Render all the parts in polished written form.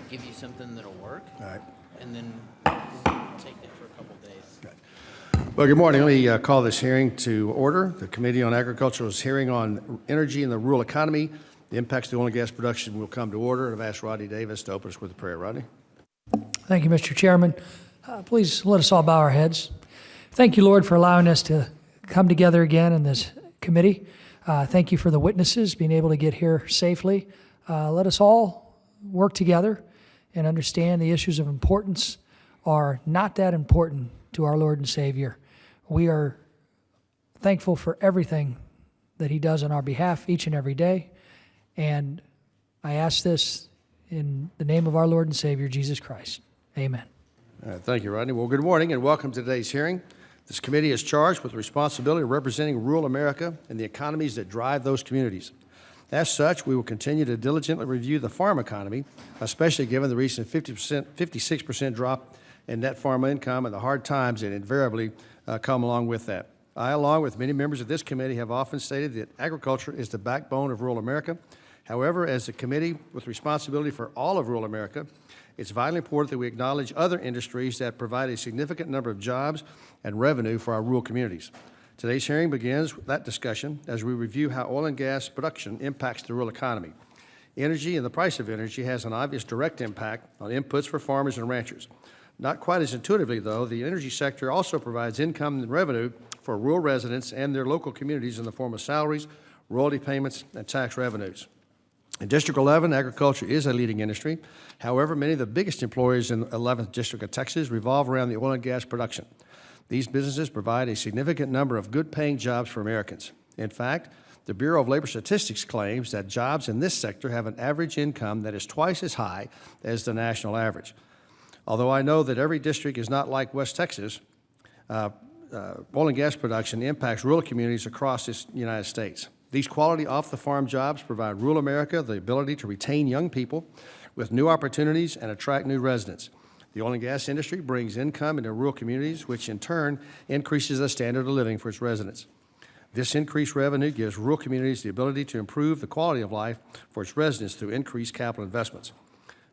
give you something that'll work. All right. And then we'll take it for a couple days. Okay. Well, good morning. Let me call this hearing to order. The Committee on Agriculture's hearing on energy and the rural economy. The impacts to oil and gas production will come to order. I've asked Rodney Davis to open us with a prayer. Rodney? Thank you, Mr. Chairman. Please let us all bow our heads. Thank you, Lord, for allowing us to come together again in this committee. Thank you for the witnesses being able to get here safely. Let us all work together and understand the issues of importance are not that important to our Lord and Savior. We are thankful for everything that He does on our behalf each and every day. And I ask this in the name of our Lord and Savior, Jesus Christ. Amen. All right, thank you, Rodney. Well, good morning and welcome to today's hearing. This committee is charged with the responsibility of representing rural America and the economies that drive those communities. As such, we will continue to diligently review the farm economy, especially given the recent 56% drop in net farm income and the hard times that invariably come along with that. I, along with many members of this committee, have often stated that agriculture is the backbone of rural America. However, as a committee with responsibility for all of rural America, it's vitally important that we acknowledge other industries that provide a significant number of jobs and revenue for our rural communities. Today's hearing begins with that discussion as we review how oil and gas production impacts the rural economy. Energy and the price of energy has an obvious direct impact on inputs for farmers and ranchers. Not quite as intuitively, though, the energy sector also provides income and revenue for rural residents and their local communities in the form of salaries, royalty payments, and tax revenues. In District 11, agriculture is a leading industry. However, many of the biggest employers in the 11th District of Texas revolve around the oil and gas production. These businesses provide a significant number of good-paying jobs for Americans. In fact, the Bureau of Labor Statistics claims that jobs in this sector have an average income that is twice as high as the national average. Although I know that every district is not like West Texas, oil and gas production impacts rural communities across the United States. These quality off-the-farm jobs provide rural America the ability to retain young people with new opportunities and attract new residents. The oil and gas industry brings income into rural communities, which in turn increases the standard of living for its residents. This increased revenue gives rural communities the ability to improve the quality of life for its residents through increased capital investments.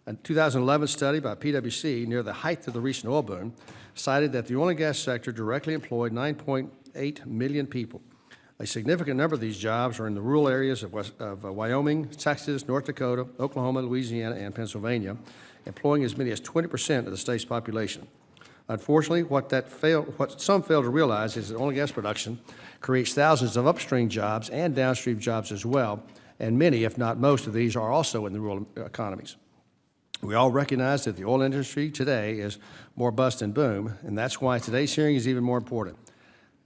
A 2011 study by PwC near the height of the recent oil boom cited that the oil and gas sector directly employed 9.8 million people. A significant number of these jobs are in the rural areas of Wyoming, Texas, North Dakota, Oklahoma, Louisiana, and Pennsylvania, employing as many as 20% of the state's population. Unfortunately, what some fail to realize is that oil and gas production creates thousands of upstream jobs and downstream jobs as well, and many, if not most of these, are also in the rural economies. We all recognize that the oil industry today is more bust than boom, and that's why today's hearing is even more important.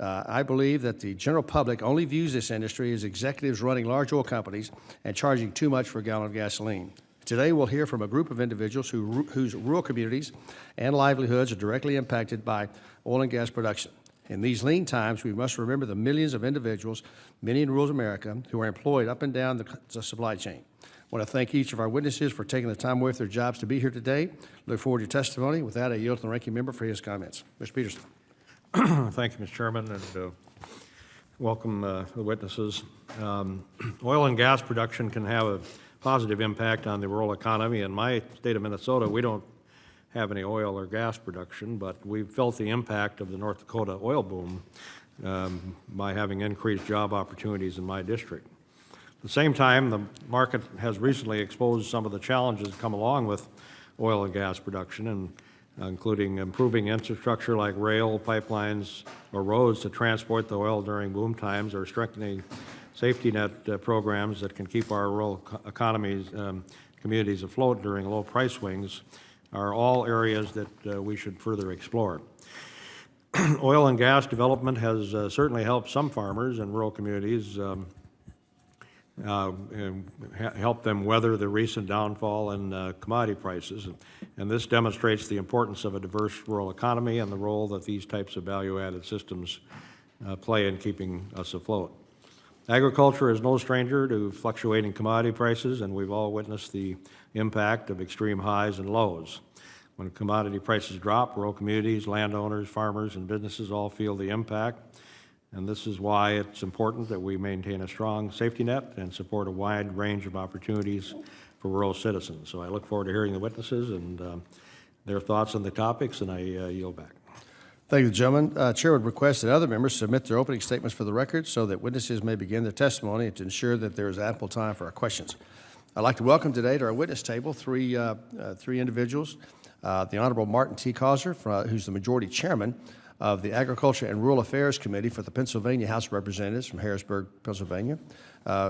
I believe that the general public only views this industry as executives running large oil companies and charging too much for a gallon of gasoline. Today, we'll hear from a group of individuals whose rural communities and livelihoods are directly impacted by oil and gas production. In these lean times, we must remember the millions of individuals, many in rural America, who are employed up and down the supply chain. I want to thank each of our witnesses for taking the time away from their jobs to be here today. Look forward to your testimony. With that, I yield to the ranking member for his comments. Mr. Peterson. Thank you, Mr. Chairman, and welcome the witnesses. Oil and gas production can have a positive impact on the rural economy. In my state of Minnesota, we don't have any oil or gas production, but we've felt the impact of the North Dakota oil boom by having increased job opportunities in my district. At the same time, the market has recently exposed some of the challenges that come along with oil and gas production, and including improving infrastructure like rail, pipelines, or roads to transport the oil during boom times, or strengthening safety net programs that can keep our rural economies, communities afloat during low price swings, are all areas that we should further explore. Oil and gas development has certainly helped some farmers in rural communities, help them weather the recent downfall in commodity prices. And this demonstrates the importance of a diverse rural economy and the role that these types of value-added systems play in keeping us afloat. Agriculture is no stranger to fluctuating commodity prices, and we've all witnessed the impact of extreme highs and lows. When commodity prices drop, rural communities, landowners, farmers, and businesses all feel the impact. And this is why it's important that we maintain a strong safety net and support a wide range of opportunities for rural citizens. So I look forward to hearing the witnesses and their thoughts on the topics, and I yield back. Thank you, gentlemen. Chair would request that other members submit their opening statements for the record so that witnesses may begin their testimony and to ensure that there is ample time for our questions. I'd like to welcome today to our witness table three individuals. The Honorable Martin T. Causer, who's the majority chairman of the Agriculture and Rural Affairs Committee for the Pennsylvania House of Representatives from Harrisburg, Pennsylvania.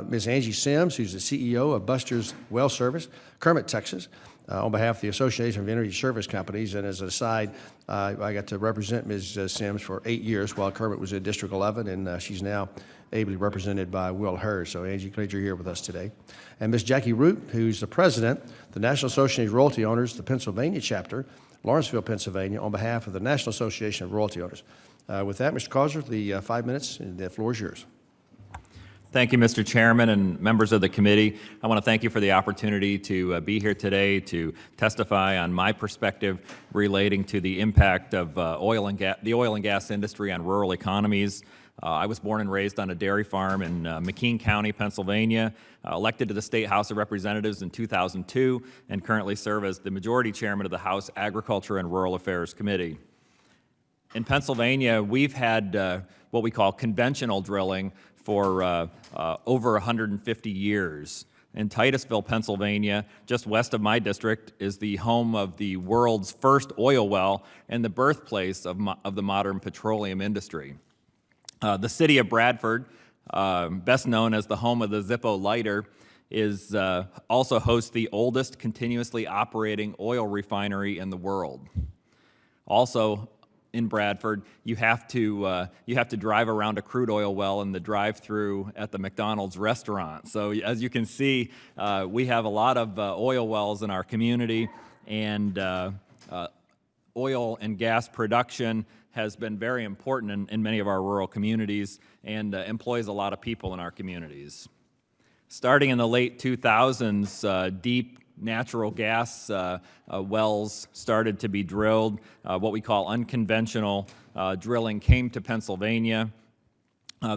Ms. Angie Sims, who's the CEO of Buster's Well Service, Kermit, Texas, on behalf of the Association of Energy Service Companies. And as an aside, I got to represent Ms. Sims for 8 years while Kermit was in District 11, and she's now ably represented by Will Hurd. So, Angie, glad you're here with us today. And Ms. Jackie Root, who's the president of the National Association of Royalty Owners, the Pennsylvania chapter, Lawrenceville, Pennsylvania, on behalf of the National Association of Royalty Owners. With that, Mr. Causer, the 5 minutes, and the floor is yours. Thank you, Mr. Chairman and members of the committee. I want to thank you for the opportunity to be here today to testify on my perspective relating to the impact of the oil and gas industry on rural economies. I was born and raised on a dairy farm in McKean County, Pennsylvania, elected to the State House of Representatives in 2002, and currently serve as the majority chairman of the House Agriculture and Rural Affairs Committee. In Pennsylvania, we've had what we call conventional drilling for over 150 years. In Titusville, Pennsylvania, just west of my district, is the home of the world's first oil well and the birthplace of the modern petroleum industry. The city of Bradford, best known as the home of the Zippo lighter, is also hosts the oldest continuously operating oil refinery in the world. Also, in Bradford, you have to drive around a crude oil well in the drive-through at the McDonald's restaurant. So as you can see, we have a lot of oil wells in our community, and oil and gas production has been very important in many of our rural communities and employs a lot of people in our communities. Starting in the late 2000s, deep natural gas wells started to be drilled. What we call unconventional drilling came to Pennsylvania.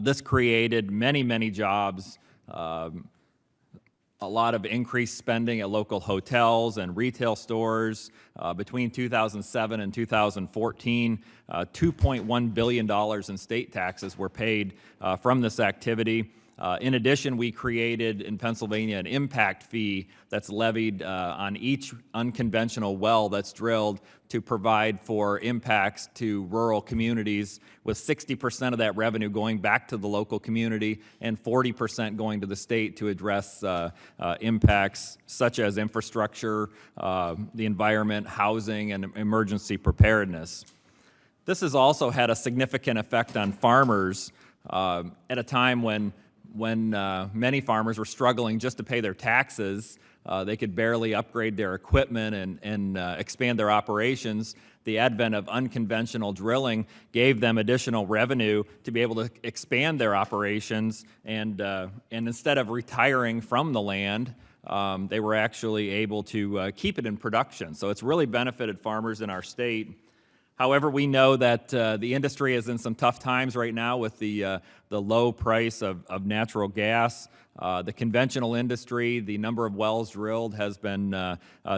This created many, many jobs, a lot of increased spending at local hotels and retail stores. Between 2007 and 2014, $2.1 billion in state taxes were paid from this activity. In addition, we created in Pennsylvania an impact fee that's levied on each unconventional well that's drilled to provide for impacts to rural communities, with 60% of that revenue going back to the local community and 40% going to the state to address impacts such as infrastructure, the environment, housing, and emergency preparedness. This has also had a significant effect on farmers at a time when many farmers were struggling just to pay their taxes. They could barely upgrade their equipment and expand their operations. The advent of unconventional drilling gave them additional revenue to be able to expand their operations, and instead of retiring from the land, they were actually able to keep it in production. So it's really benefited farmers in our state. However, we know that the industry is in some tough times right now with the low price of natural gas. The conventional industry, the number of wells drilled has been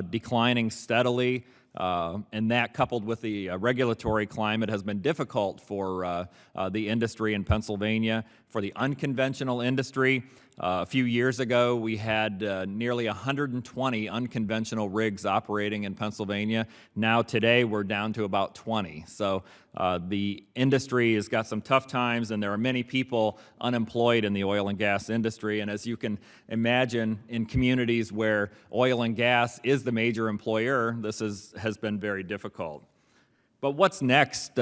declining steadily, and that, coupled with the regulatory climate, has been difficult for the industry in Pennsylvania. For the unconventional industry, a few years ago, we had nearly 120 unconventional rigs operating in Pennsylvania. Now, today, we're down to about 20. So the industry has got some tough times, and there are many people unemployed in the oil and gas industry. And as you can imagine, in communities where oil and gas is the major employer, this has been very difficult. But what's next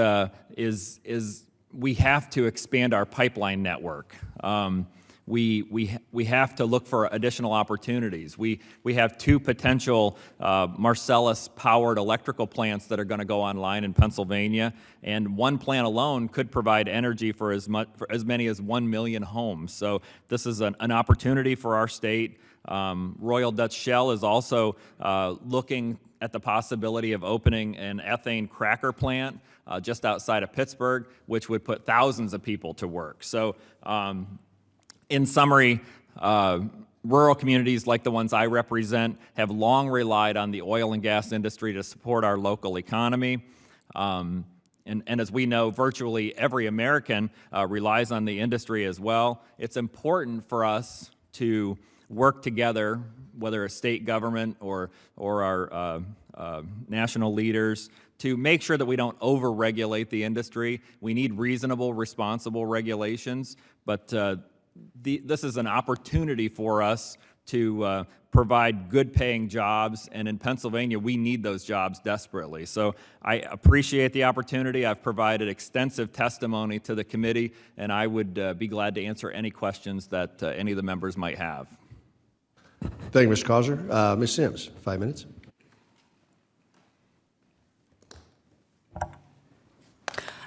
is we have to expand our pipeline network. We have to look for additional opportunities. We have two potential Marcellus-powered electrical plants that are going to go online in Pennsylvania, and one plant alone could provide energy for as many as 1 million homes. So this is an opportunity for our state. Royal Dutch Shell is also looking at the possibility of opening an ethane cracker plant just outside of Pittsburgh, which would put thousands of people to work. So in summary, Rural communities like the ones I represent have long relied on the oil and gas industry to support our local economy. And as we know, virtually every American relies on the industry as well. It's important for us to work together, whether a state government or our national leaders, to make sure that we don't over-regulate the industry. We need reasonable, responsible regulations, but this is an opportunity for us to provide good-paying jobs, and in Pennsylvania, we need those jobs desperately. So I appreciate the opportunity. I've provided extensive testimony to the committee, and I would be glad to answer any questions that any of the members might have. Thank you, Mr. Causer. Ms. Sims, 5 minutes.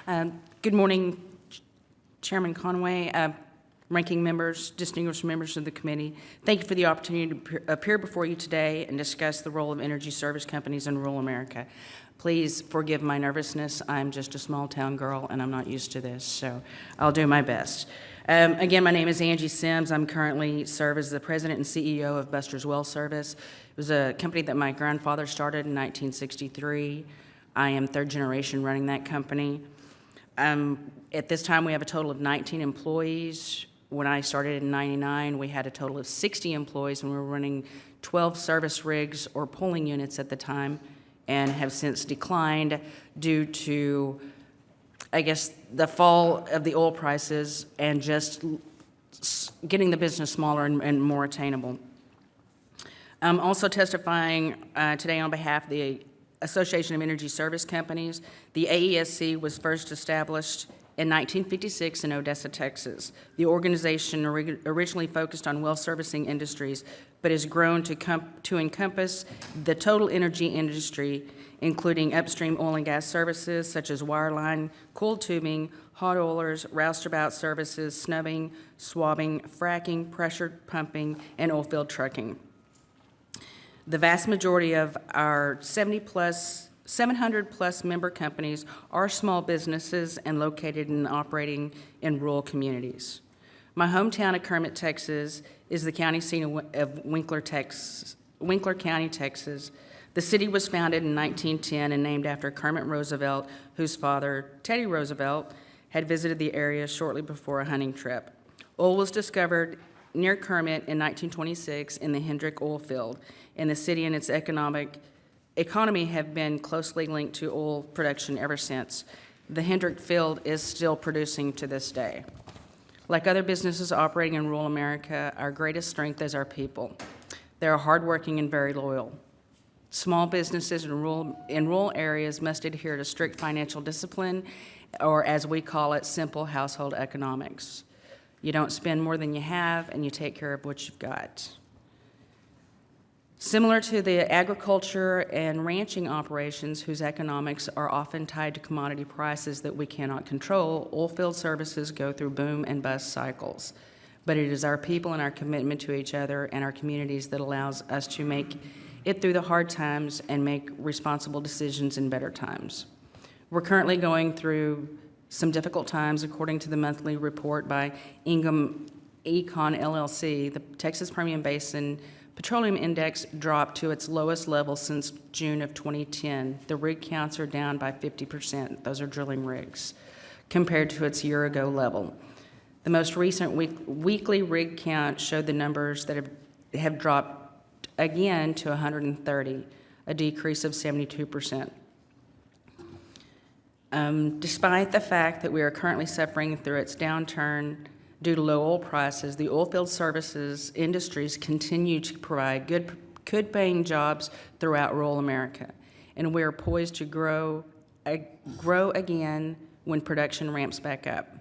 Good morning, Chairman Conway, ranking members, distinguished members of the committee. Thank you for the opportunity to appear before you today and discuss the role of energy service companies in rural America. Please forgive my nervousness. I'm just a small town girl and I'm not used to this, so I'll do my best. Again, my name is Angie Sims. I'm currently serve as the president and CEO of Buster's Well Service. It was a company that my grandfather started in 1963. I am third generation running that company. At this time, we have a total of 19 employees. When I started in '99, we had a total of 60 employees, and we were running 12 service rigs or pulling units at the time, and have since declined due to, I guess, the fall of the oil prices and just getting the business smaller and more attainable. I'm also testifying today on behalf of the Association of Energy Service Companies. The AESC was first established in 1956 in Odessa, Texas. The organization originally focused on well servicing industries, but has grown to encompass the total energy industry, including upstream oil and gas services such as wireline, coiled tubing, hot oilers, roustabout services, snubbing, swabbing, fracking, pressure pumping, and oilfield trucking. The vast majority of our 700-plus member companies are small businesses and located and operating in rural communities. My hometown of Kermit, Texas, is the county seat of Winkler County, Texas. The city was founded in 1910 and named after Kermit Roosevelt, whose father, Teddy Roosevelt, had visited the area shortly before a hunting trip. Oil was discovered near Kermit in 1926 in the Hendrick oil field, and the city and its economy have been closely linked to oil production ever since. The Hendrick field is still producing to this day. Like other businesses operating in rural America, our greatest strength is our people. They are hardworking and very loyal. Small businesses in rural areas must adhere to strict financial discipline, or as we call it, simple household economics. You don't spend more than you have, and you take care of what you've got. Similar to the agriculture and ranching operations whose economics are often tied to commodity prices that we cannot control, oilfield services go through boom and bust cycles. But it is our people and our commitment to each other and our communities that allows us to make it through the hard times and make responsible decisions in better times. We're currently going through some difficult times, according to the monthly report by Ingham Econ LLC. The Texas Permian Basin Petroleum Index dropped to its lowest level since June of 2010. The rig counts are down by 50%. Those are drilling rigs, compared to its year-ago level. The most recent weekly rig count showed the numbers that have dropped again to 130, a decrease of 72%. Despite the fact that we are currently suffering through its downturn due to low oil prices, the oilfield services industries continue to provide good-paying jobs throughout rural America, and we are poised to grow again when production ramps back up.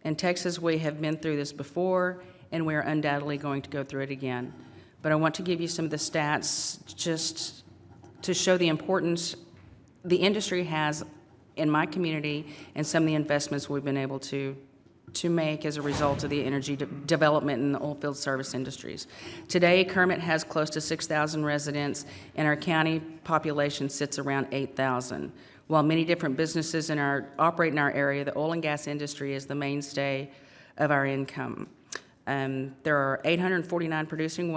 In Texas, we have been through this before, and we are undoubtedly going to go through it again. But I want to give you some of the stats just to show the importance the industry has in my community and some of the investments we've been able to make as a result of the energy development in the oilfield service industries. Today, Kermit has close to 6,000 residents, and our county population sits around 8,000. While many different businesses operate in our area, the oil and gas industry is the mainstay of our income. There are 849 producing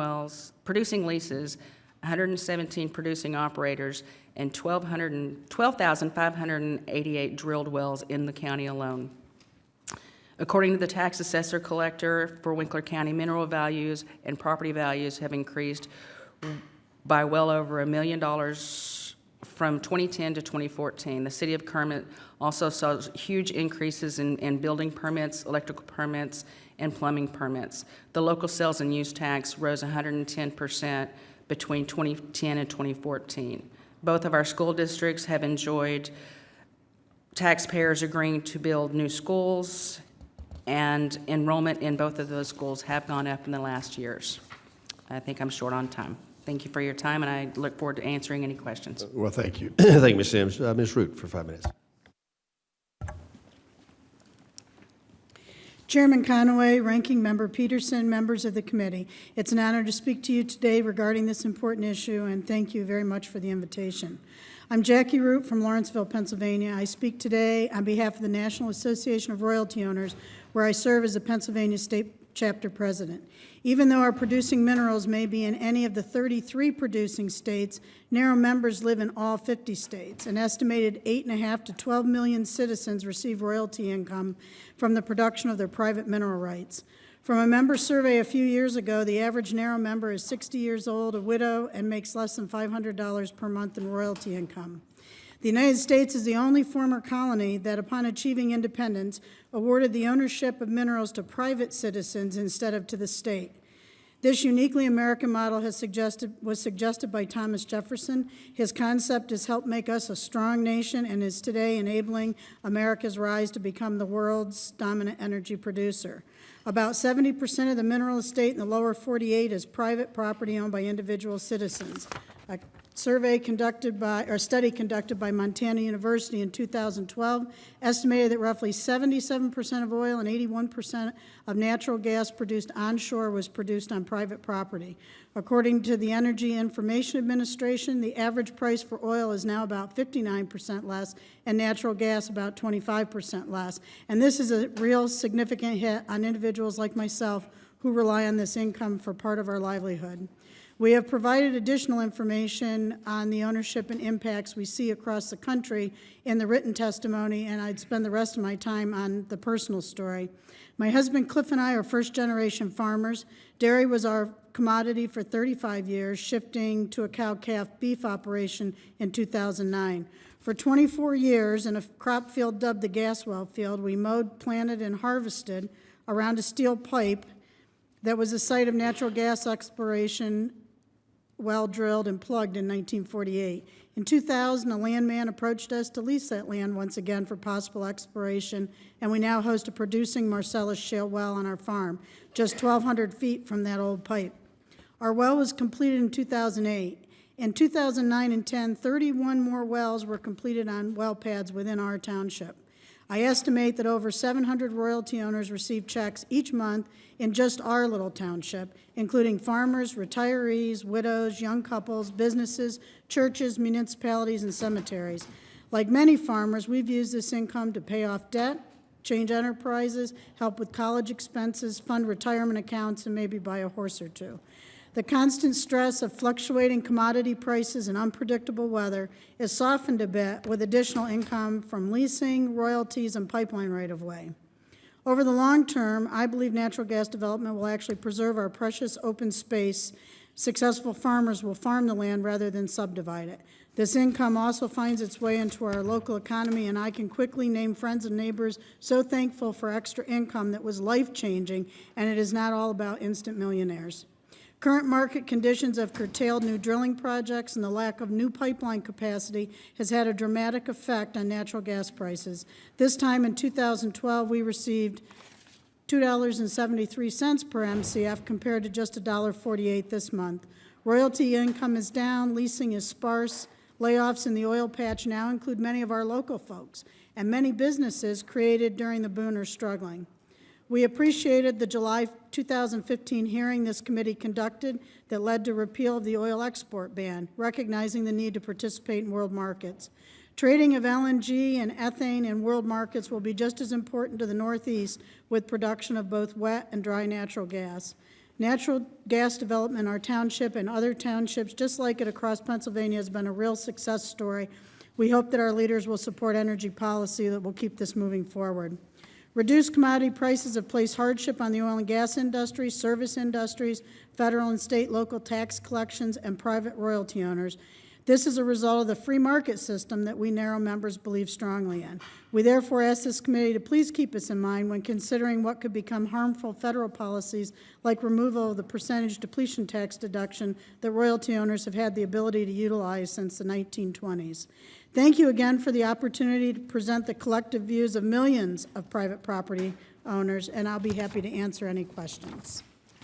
leases, 117 producing operators, and 12,588 drilled wells in the county alone. According to the tax assessor collector for Winkler County, mineral values and property values have increased by well over $1 million from 2010 to 2014. The city of Kermit also saw huge increases in building permits, electrical permits, and plumbing permits. The local sales and use tax rose 110% between 2010 and 2014. Both of our school districts have enjoyed taxpayers agreeing to build new schools, and enrollment in both of those schools have gone up in the last years. I think I'm short on time. Thank you for your time, and I look forward to answering any questions. Well, thank you. Thank you, Ms. Sims. Ms. Root for 5 minutes. Chairman Conaway, Ranking Member Peterson, members of the committee, it's an honor to speak to you today regarding this important issue, and thank you very much for the invitation. I'm Jackie Root from Lawrenceville, Pennsylvania. I speak today on behalf of the National Association of Royalty Owners, where I serve as the Pennsylvania State Chapter President. Even though our producing minerals may be in any of the 33 producing states, narrow members live in all 50 states. An estimated 8.5 to 12 million citizens receive royalty income from the production of their private mineral rights. From a member survey a few years ago, the average narrow member is 60 years old, a widow, and makes less than $500 per month in royalty income. The United States is the only former colony that, upon achieving independence, awarded the ownership of minerals to private citizens instead of to the state. This uniquely American model was suggested by Thomas Jefferson. His concept has helped make us a strong nation and is today enabling America's rise to become the world's dominant energy producer. About 70% of the mineral estate in the lower 48 is private property owned by individual citizens. A study conducted by Montana University in 2012 estimated that roughly 77% of oil and 81% of natural gas produced onshore was produced on private property. According to the Energy Information Administration, the average price for oil is now about 59% less and natural gas about 25% less. And this is a real significant hit on individuals like myself who rely on this income for part of our livelihood. We have provided additional information on the ownership and impacts we see across the country in the written testimony, and I'd spend the rest of my time on the personal story. My husband Cliff and I are first-generation farmers. Dairy was our commodity for 35 years, shifting to a cow-calf beef operation in 2009. For 24 years, in a crop field dubbed the gas well field, we mowed, planted, and harvested around a steel pipe that was the site of natural gas exploration, well drilled and plugged in 1948. In 2000, a landman approached us to lease that land once again for possible exploration, and we now host a producing Marcellus shale well on our farm, just 1,200 feet from that old pipe. Our well was completed in 2008. In 2009 and 10, 31 more wells were completed on well pads within our township. I estimate that over 700 royalty owners receive checks each month in just our little township, including farmers, retirees, widows, young couples, businesses, churches, municipalities, and cemeteries. Like many farmers, we've used this income to pay off debt, change enterprises, help with college expenses, fund retirement accounts, and maybe buy a horse or two. The constant stress of fluctuating commodity prices and unpredictable weather is softened a bit with additional income from leasing, royalties, and pipeline right-of-way. Over the long term, I believe natural gas development will actually preserve our precious open space. Successful farmers will farm the land rather than subdivide it. This income also finds its way into our local economy, and I can quickly name friends and neighbors so thankful for extra income that was life-changing, and it is not all about instant millionaires. Current market conditions have curtailed new drilling projects, and the lack of new pipeline capacity has had a dramatic effect on natural gas prices. This time in 2012, we received $2.73 per MCF compared to just $1.48 this month. Royalty income is down, leasing is sparse, layoffs in the oil patch now include many of our local folks, and many businesses created during the boom are struggling. We appreciated the July 2015 hearing this committee conducted that led to repeal of the oil export ban, recognizing the need to participate in world markets. Trading of LNG and ethane in world markets will be just as important to the Northeast with production of both wet and dry natural gas. Natural gas development in our township and other townships, just like it across Pennsylvania, has been a real success story. We hope that our leaders will support energy policy that will keep this moving forward. Reduced commodity prices have placed hardship on the oil and gas industry, service industries, federal and state local tax collections, and private royalty owners. This is a result of the free market system that we narrow members believe strongly in. We therefore ask this committee to please keep us in mind when considering what could become harmful federal policies like removal of the percentage depletion tax deduction that royalty owners have had the ability to utilize since the 1920s. Thank you again for the opportunity to present the collective views of millions of private property owners, and I'll be happy to answer any questions.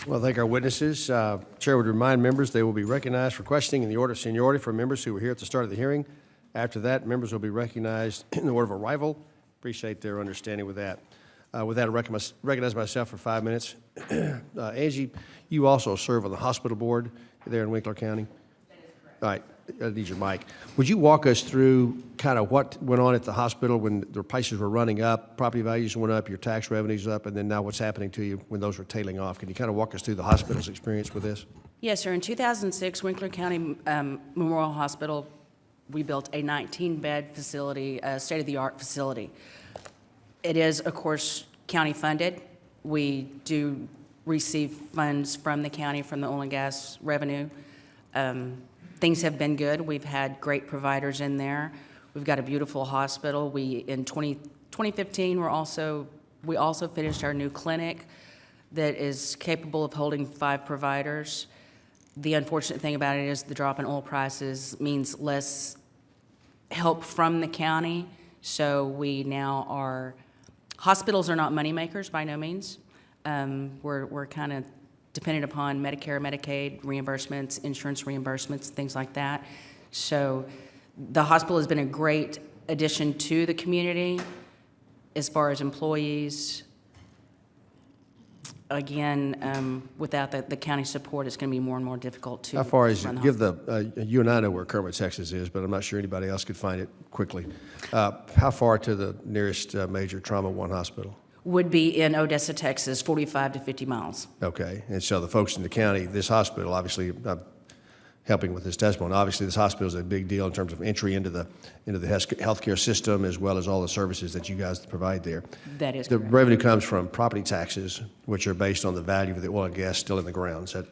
Well, thank our witnesses. Chair would remind members they will be recognized for questioning in the order of seniority for members who were here at the start of the hearing. After that, members will be recognized in the order of arrival. Appreciate their understanding with that. With that, I recognize myself for 5 minutes. Angie, you also serve on the hospital board there in Winkler County? That is correct. All right. I need your mic. Would you walk us through kind of what went on at the hospital when the prices were running up, property values went up, your tax revenues up, and then now what's happening to you when those were tailing off? Can you kind of walk us through the hospital's experience with this? Yes, sir. In 2006, Winkler County Memorial Hospital, we built a 19-bed facility, a state-of-the-art facility. It is, of course, county funded. We do receive funds from the county, from the oil and gas revenue. Things have been good. We've had great providers in there. We've got a beautiful hospital. In 2015, we also finished our new clinic that is capable of holding 5 providers. The unfortunate thing about it is the drop in oil prices means less help from the county. So we now hospitals are not money makers by no means. We're kind of dependent upon Medicare, Medicaid reimbursements, insurance reimbursements, things like that. So the hospital has been a great addition to the community as far as employees. Again, without the county support, it's going to be more and more difficult to How far is run it? the You and I know where Kermit, Texas is, but I'm not sure anybody else could find it quickly. How far to the nearest major Trauma One hospital? would be in Odessa, Texas, 45 to 50 miles. Okay, and so the folks in the county, this hospital, obviously, helping with this testimony, obviously this hospital is a big deal in terms of entry into the healthcare system as well as all the services that you guys provide there. That is The correct. revenue comes from property taxes, which are based on the value of the oil and gas still in the ground. Is that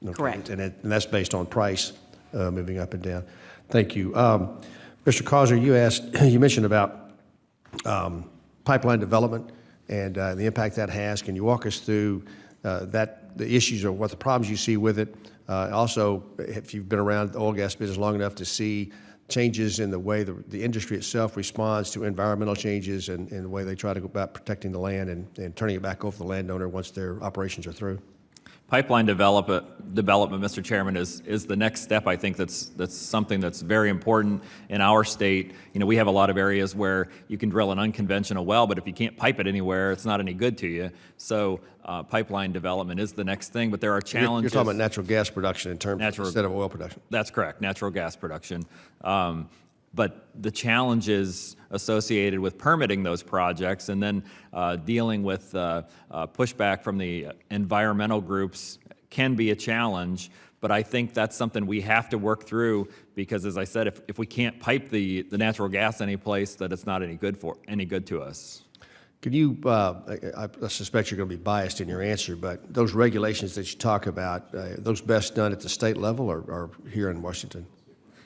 okay? Correct. And that's based on price moving up and down. Thank you. Mr. Causer, you mentioned about pipeline development and the impact that has. Can you walk us through the issues or what the problems you see with it? Also, if you've been around the oil and gas business long enough to see changes in the way the industry itself responds to environmental changes and the way they try to go about protecting the land and turning it back over to the landowner once their operations are through? Pipeline development, Mr. Chairman, is the next step. I think that's something that's very important in our state. You know, we have a lot of areas where you can drill an unconventional well, but if you can't pipe it anywhere, it's not any good to you. So pipeline development is the next thing, but there are challenges. You're talking about natural gas production instead of oil production. That's correct, natural gas production. But the challenges associated with permitting those projects and then dealing with pushback from the environmental groups can be a challenge. But I think that's something we have to work through because, as I said, if we can't pipe the natural gas any place, that it's not any good to us. Could you, I suspect you're going to be biased in your answer, but those regulations that you talk about, those best done at the state level or here in Washington?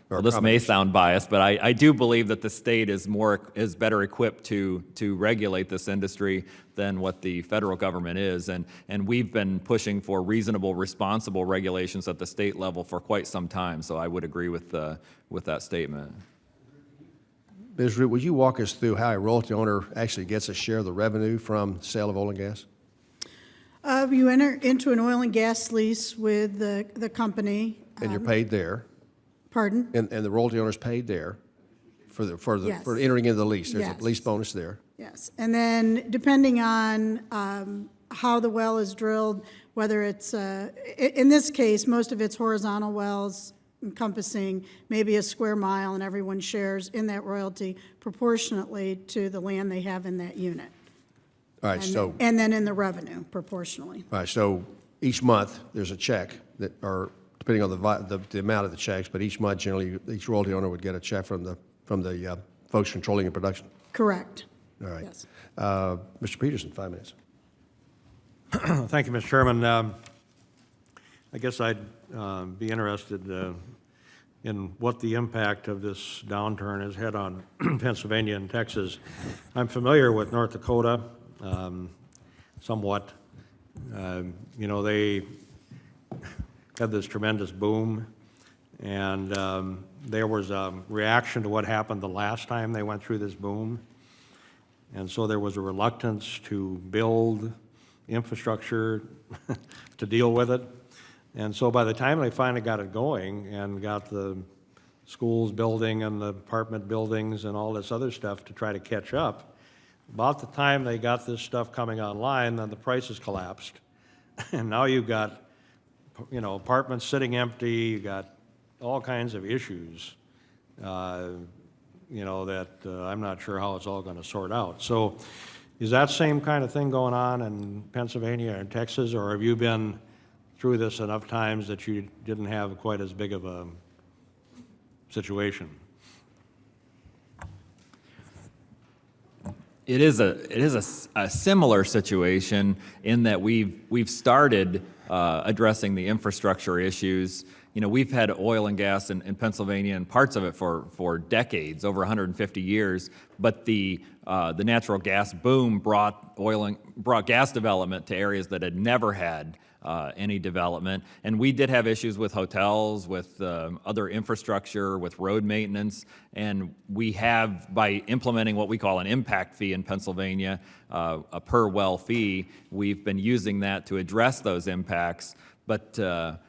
Well, this may sound biased, but I do believe that the state is better equipped to regulate this industry than what the federal government is, and we've been pushing for reasonable, responsible regulations at the state level for quite some time. So I would agree with that statement. Ms. Root, would you walk us through how a royalty owner actually gets a share of the revenue from sale of oil and gas? You enter into an oil and gas lease with the company. And you're paid there? Pardon? And the royalty owner's paid there for Yes. entering into the lease. There's Yes. a lease bonus there. Yes, and then depending on how the well is drilled, whether it's, in this case, most of it's horizontal wells, encompassing maybe a square mile, and everyone shares in that royalty proportionately to the land they have in that unit. All right, And then in the revenue proportionally. all right, so each month, there's a check that, or depending on the amount of the checks, but each month, generally, each royalty owner would get a check from the folks controlling the production. Correct. All right. Yes. Mr. Peterson, 5 minutes. Thank you, Mr. Chairman. I guess I'd be interested in what the impact of this downturn has had on Pennsylvania and Texas. I'm familiar with North Dakota somewhat. You know, they had this tremendous boom, and there was a reaction to what happened the last time they went through this boom. And so there was a reluctance to build infrastructure to deal with it. And so by the time they finally got it going and got the schools building and the apartment buildings and all this other stuff to try to catch up, about the time they got this stuff coming online, then the prices collapsed. And now you've got, you know, apartments sitting empty, you got all kinds of issues, you know, that I'm not sure how it's all going to sort out. So is that same kind of thing going on in Pennsylvania and Texas, or have you been through this enough times that you didn't have quite as big of a situation? It is a similar situation in that we've started addressing the infrastructure issues. You know, we've had oil and gas in Pennsylvania and parts of it for decades, over 150 years. But the natural gas boom brought gas development to areas that had never had any development. And we did have issues with hotels, with other infrastructure, with road maintenance. And we have, by implementing what we call an impact fee in Pennsylvania, a per well fee, we've been using that to address those impacts. But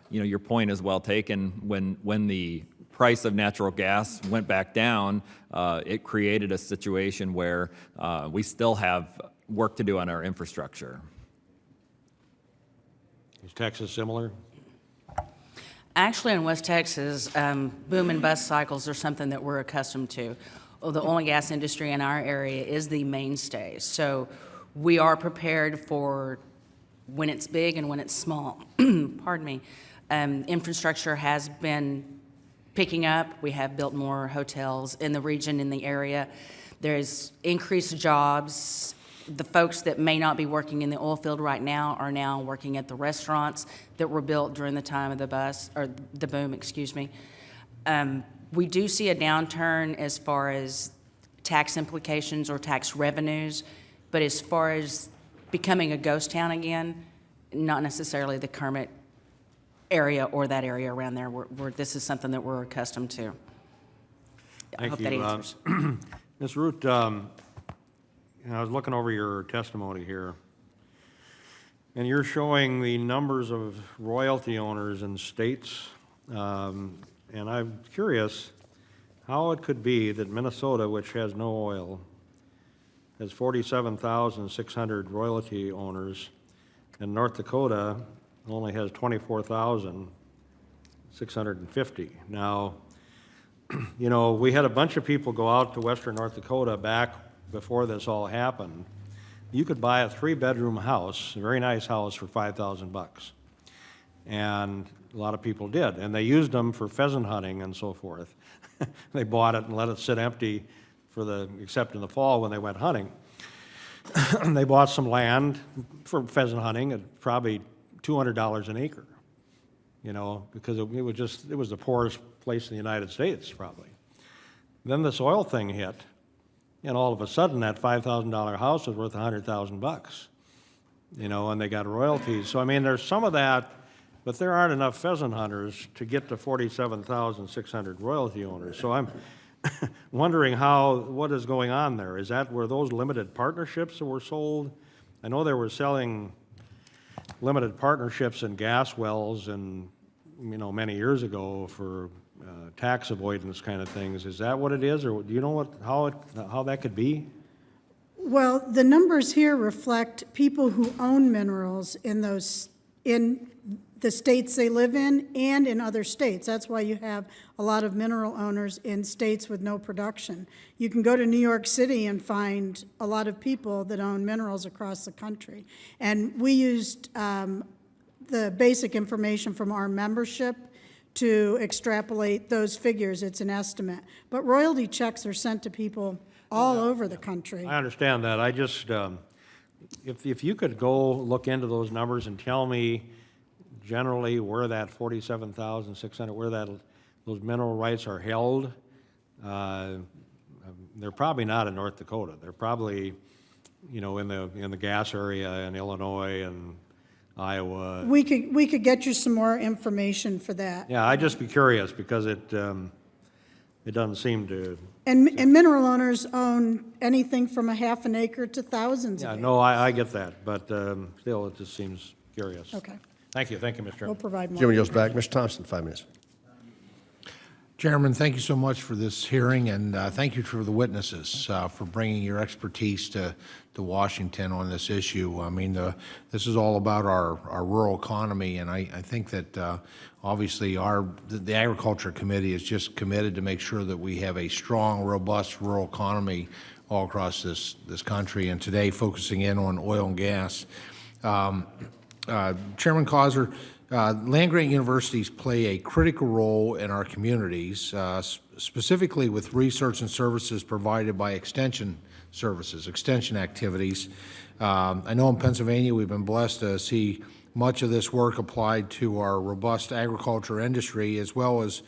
you know, your point is well taken. When the price of natural gas went back down, it created a situation where we still have work to do on our infrastructure. Is Texas similar? Actually, in West Texas, boom and bust cycles are something that we're accustomed to. Well, the oil and gas industry in our area is the mainstay. So we are prepared for when it's big and when it's small. Pardon me. Infrastructure has been picking up. We have built more hotels in the region, in the area. There's increased jobs. The folks that may not be working in the oil field right now are now working at the restaurants that were built during the time of the boom, excuse me. We do see a downturn as far as tax implications or tax revenues, but as far as becoming a ghost town again, not necessarily the Kermit area or that area around there. This is something that we're accustomed to. I hope that answers. Ms. Root, I was looking over your testimony here, and you're showing the numbers of royalty owners in states, and I'm curious how it could be that Minnesota, which has no oil, has 47,600 royalty owners, and North Dakota only has 24,650. Now, you know, we had a bunch of people go out to western North Dakota back before this all happened. You could buy a 3-bedroom house, a very nice house, for $5,000. And a lot of people did, and they used them for pheasant hunting and so forth. They bought it and let it sit empty except in the fall when they went hunting. They bought some land for pheasant hunting at probably $200 an acre, you know, because it was the poorest place in the United States, probably. Then this oil thing hit, and all of a sudden that $5,000 house was worth $100,000, you know, and they got royalties. So, I mean, there's some of that, but there aren't enough pheasant hunters to get to 47,600 royalty owners. So I'm wondering what is going on there? Were those limited partnerships that were sold? I know they were selling limited partnerships in gas wells and, you know, many years ago for tax avoidance kind of things. Is that what it is, or do you know how that could be? Well, the numbers here reflect people who own minerals in the states they live in and in other states. That's why you have a lot of mineral owners in states with no production. You can go to New York City and find a lot of people that own minerals across the country. And we used the basic information from our membership to extrapolate those figures. It's an estimate. But royalty checks are sent to people all over the country. I understand that. I just, if you could go look into those numbers and tell me generally where that 47,600, where those mineral rights are held, they're probably not in North Dakota. They're probably, in the gas area in Illinois and Iowa. We could get you some more information for that. Yeah, I'd just be curious because it doesn't seem to. And mineral owners own anything from a half an acre to thousands of Yeah, acres. no, I get that, but still, it just seems curious. Okay, Thank you, Mr. we'll Chairman. provide more. Jim yields back. Mr. Thompson, 5 minutes. Chairman, thank you so much for this hearing, and thank you for the witnesses for bringing your expertise to Washington on this issue. I mean, this is all about our rural economy, and I think that obviously the Agriculture Committee is just committed to make sure that we have a strong, robust rural economy all across this country, and today focusing in on oil and gas. Chairman Causer, land-grant universities play a critical role in our communities, specifically with research and services provided by extension services, extension activities. I know in Pennsylvania we've been blessed to see much of this work applied to our robust agriculture industry, as well as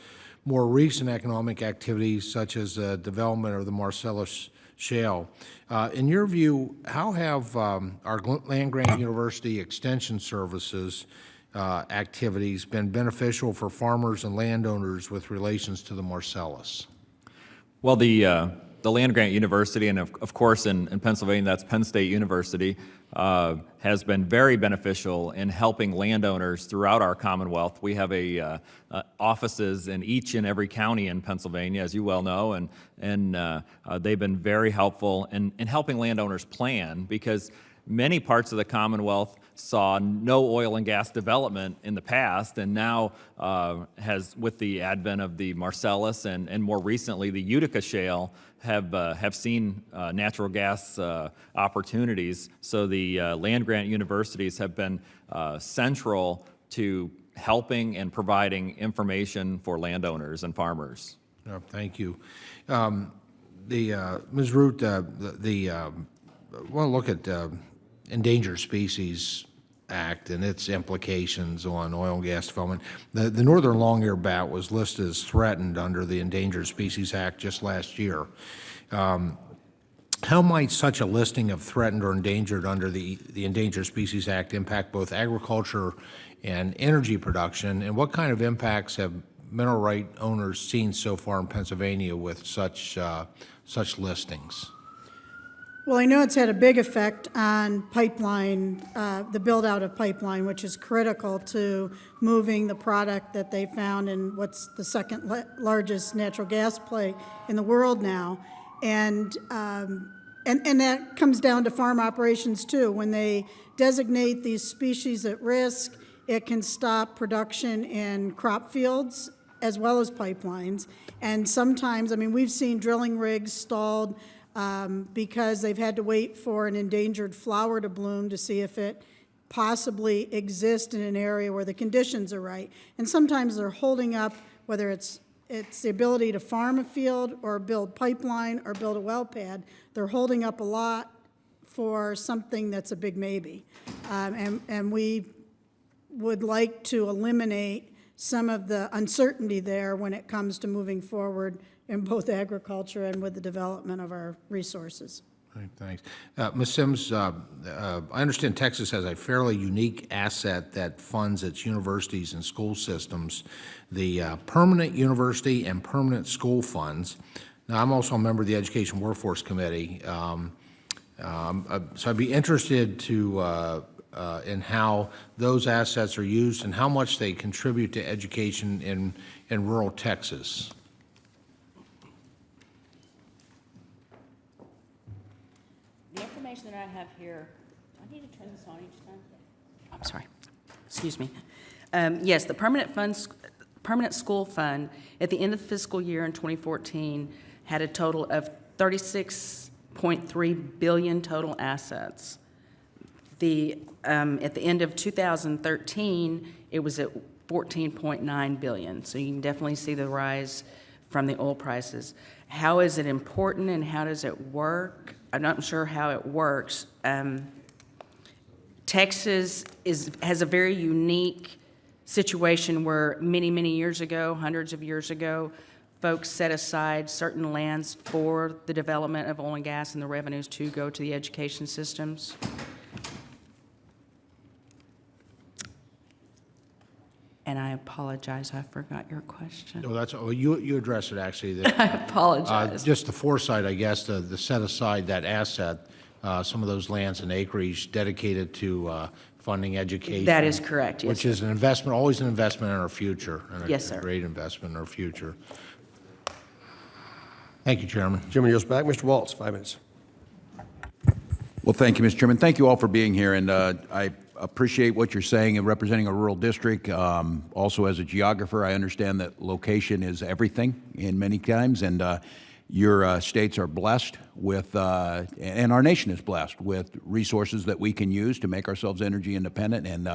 more recent economic activities such as the development of the Marcellus Shale. In your view, how have our land-grant university extension services activities been beneficial for farmers and landowners with relations to the Marcellus? Well, the land-grant university, and of course in Pennsylvania, that's Penn State University, has been very beneficial in helping landowners throughout our Commonwealth. We have offices in each and every county in Pennsylvania, as you well know, and they've been very helpful in helping landowners plan, because many parts of the Commonwealth saw no oil and gas development in the past, and now with the advent of the Marcellus and more recently the Utica Shale, have seen natural gas opportunities. So the land-grant universities have been central to helping and providing information for landowners and farmers. Thank you. Ms. Root, I want to look at Endangered Species Act and its implications on oil and gas development. The northern long-eared bat was listed as threatened under the Endangered Species Act just last year. How might such a listing of threatened or endangered under the Endangered Species Act impact both agriculture and energy production, and what kind of impacts have mineral right owners seen so far in Pennsylvania with such listings? Well, I know it's had a big effect on pipeline, the build-out of pipeline, which is critical to moving the product that they found in what's the second largest natural gas play in the world now. And that comes down to farm operations too. When they designate these species at risk, it can stop production in crop fields as well as pipelines. And sometimes, I mean, we've seen drilling rigs stalled because they've had to wait for an endangered flower to bloom to see if it possibly exists in an area where the conditions are right. And sometimes they're holding up, whether it's the ability to farm a field or build pipeline or build a well pad, they're holding up a lot for something that's a big maybe. And we would like to eliminate some of the uncertainty there when it comes to moving forward in both agriculture and with the development of our resources. All right, thanks. Ms. Sims, I understand Texas has a fairly unique asset that funds its universities and school systems, the permanent university and permanent school funds. Now, I'm also a member of the Education Workforce Committee, so I'd be interested in how those assets are used and how much they contribute to education in rural Texas. The information that I have here, do I need to turn this on each time? I'm sorry. Excuse me. Yes, the permanent school fund at the end of the fiscal year in 2014 had a total of 36.3 billion total assets. At the end of 2013, it was at 14.9 billion. So you can definitely see the rise from the oil prices. How is it important and how does it work? I'm not sure how it works. Texas has a very unique situation where many years ago, hundreds of years ago, folks set aside certain lands for the development of oil and gas and the revenues to go to the education systems. And I apologize, I forgot your question. Oh, you addressed it, actually. I apologize. Just the foresight, I guess, to set aside that asset, some of those lands and acreage dedicated to funding education. That is correct, yes, Which is an investment, always an investment in our future. And Yes, sir. A great investment in our future. Thank you, Chairman. Chairman yields back. Mr. Waltz, 5 minutes. Well, thank you, Mr. Chairman. Thank you all for being here, and I appreciate what you're saying and representing a rural district. Also, as a geographer, I understand that location is everything in many times, and your states are blessed with, and our nation is blessed with resources that we can use to make ourselves energy independent, and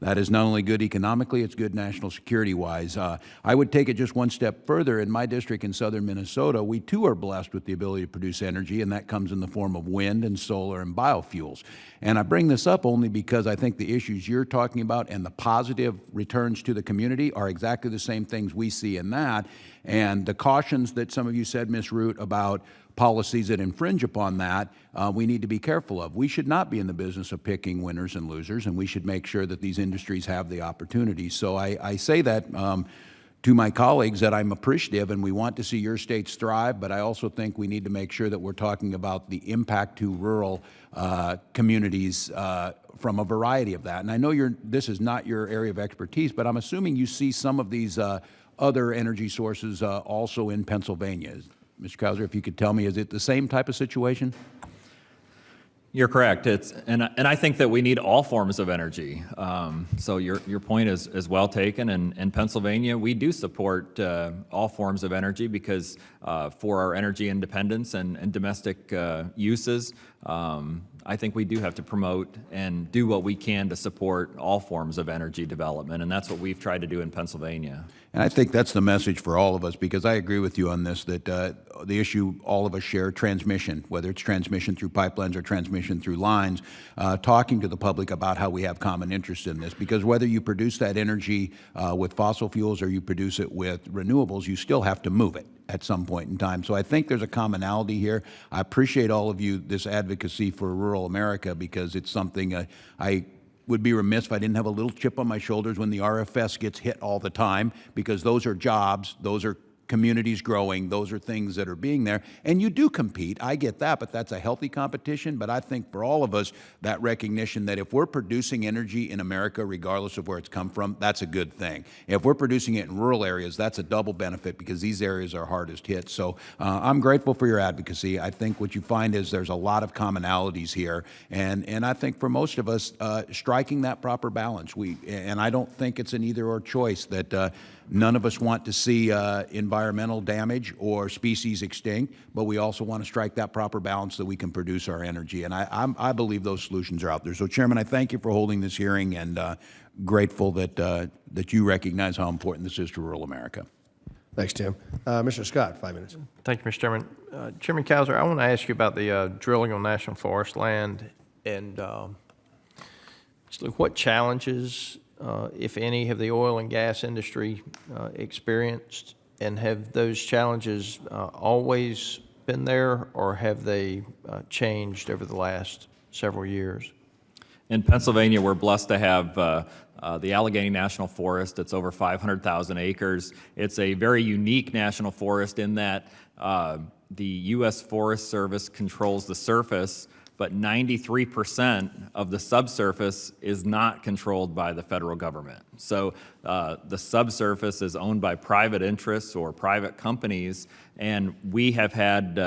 that is not only good economically, it's good national security-wise. I would take it just one step further. In my district in southern Minnesota, we too are blessed with the ability to produce energy, and that comes in the form of wind and solar and biofuels. And I bring this up only because I think the issues you're talking about and the positive returns to the community are exactly the same things we see in that. And the cautions that some of you said, Ms. Root, about policies that infringe upon that, we need to be careful of. We should not be in the business of picking winners and losers, and we should make sure that these industries have the opportunities. So I say that to my colleagues, that I'm appreciative and we want to see your states thrive, but I also think we need to make sure that we're talking about the impact to rural communities from a variety of that. And I know this is not your area of expertise, but I'm assuming you see some of these other energy sources also in Pennsylvania. Mr. Kauser, if you could tell me, is it the same type of situation? You're correct. And I think that we need all forms of energy. So your point is well taken. And in Pennsylvania, we do support all forms of energy because for our energy independence and domestic uses, I think we do have to promote and do what we can to support all forms of energy development, and that's what we've tried to do in Pennsylvania. And I think that's the message for all of us, because I agree with you on this, that the issue all of us share, transmission, whether it's transmission through pipelines or transmission through lines, talking to the public about how we have common interest in this, because whether you produce that energy with fossil fuels or you produce it with renewables, you still have to move it at some point in time. So I think there's a commonality here. I appreciate all of you, this advocacy for rural America, because it's something I would be remiss if I didn't have a little chip on my shoulders when the RFS gets hit all the time, because those are jobs, those are communities growing, those are things that are being there. And you do compete, I get that, but that's a healthy competition. But I think for all of us, that recognition that if we're producing energy in America, regardless of where it's come from, that's a good thing. If we're producing it in rural areas, that's a double benefit, because these areas are hardest hit. So I'm grateful for your advocacy. I think what you find is there's a lot of commonalities here. And I think for most of us, striking that proper balance, and I don't think it's an either or choice, that none of us want to see environmental damage or species extinct, but we also want to strike that proper balance that we can produce our energy. And I believe those solutions are out there. So, Chairman, I thank you for holding this hearing, and grateful that you recognize how important this is to rural America. Thanks, Tim. Mr. Scott, 5 minutes. Thank you, Mr. Chairman. Chairman Kauser, I want to ask you about the drilling on national forest land, and just look, what challenges, if any, have the oil and gas industry experienced, and have those challenges always been there, or have they changed over the last several years? In Pennsylvania, we're blessed to have the Allegheny National Forest. It's over 500,000 acres. It's a very unique national forest in that the U.S. Forest Service controls the surface, but 93% of the subsurface is not controlled by the federal government. So the subsurface is owned by private interests or private companies, and we have had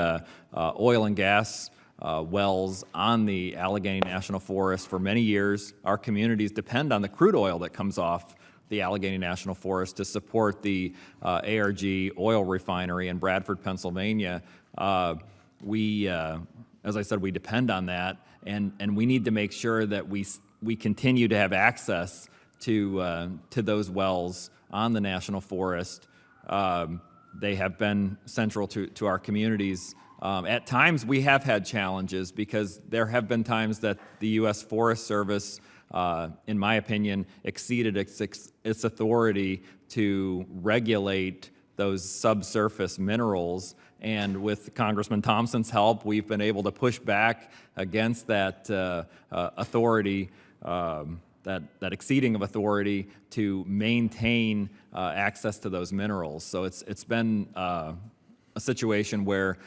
oil and gas wells on the Allegheny National Forest for many years. Our communities depend on the crude oil that comes off the Allegheny National Forest to support the ARG oil refinery in Bradford, Pennsylvania. As I said, we depend on that, and we need to make sure that we continue to have access to those wells on the National Forest. They have been central to our communities. At times, we have had challenges because there have been times that the U.S. Forest Service, in my opinion, exceeded its authority to regulate those subsurface minerals. And with Congressman Thompson's help, we've been able to push back against that authority, that exceeding of authority to maintain access to those minerals. So it's been a situation where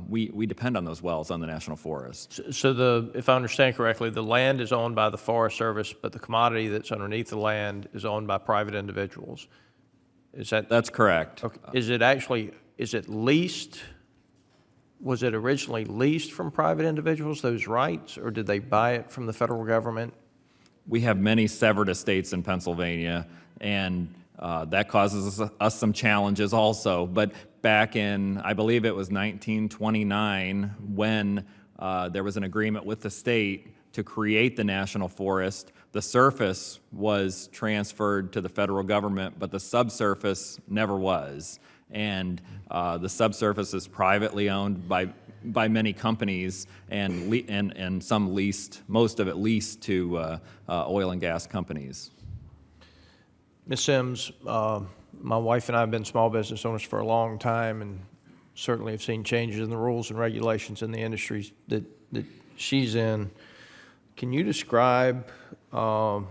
we depend on those wells on the National Forest. So if I understand correctly, the land is owned by the Forest Service, but the commodity that's underneath the land is owned by private individuals. That's correct. Okay. Is it leased? Was it originally leased from private individuals, those rights, or did they buy it from the federal government? We have many severed estates in Pennsylvania, and that causes us some challenges also. But back in, I believe it was 1929, when there was an agreement with the state to create the National Forest, the surface was transferred to the federal government, but the subsurface never was. And the subsurface is privately owned by many companies, and some leased, most of it leased to oil and gas companies. Ms. Sims, my wife and I have been small business owners for a long time, and certainly have seen changes in the rules and regulations in the industries that she's in. Can you describe kind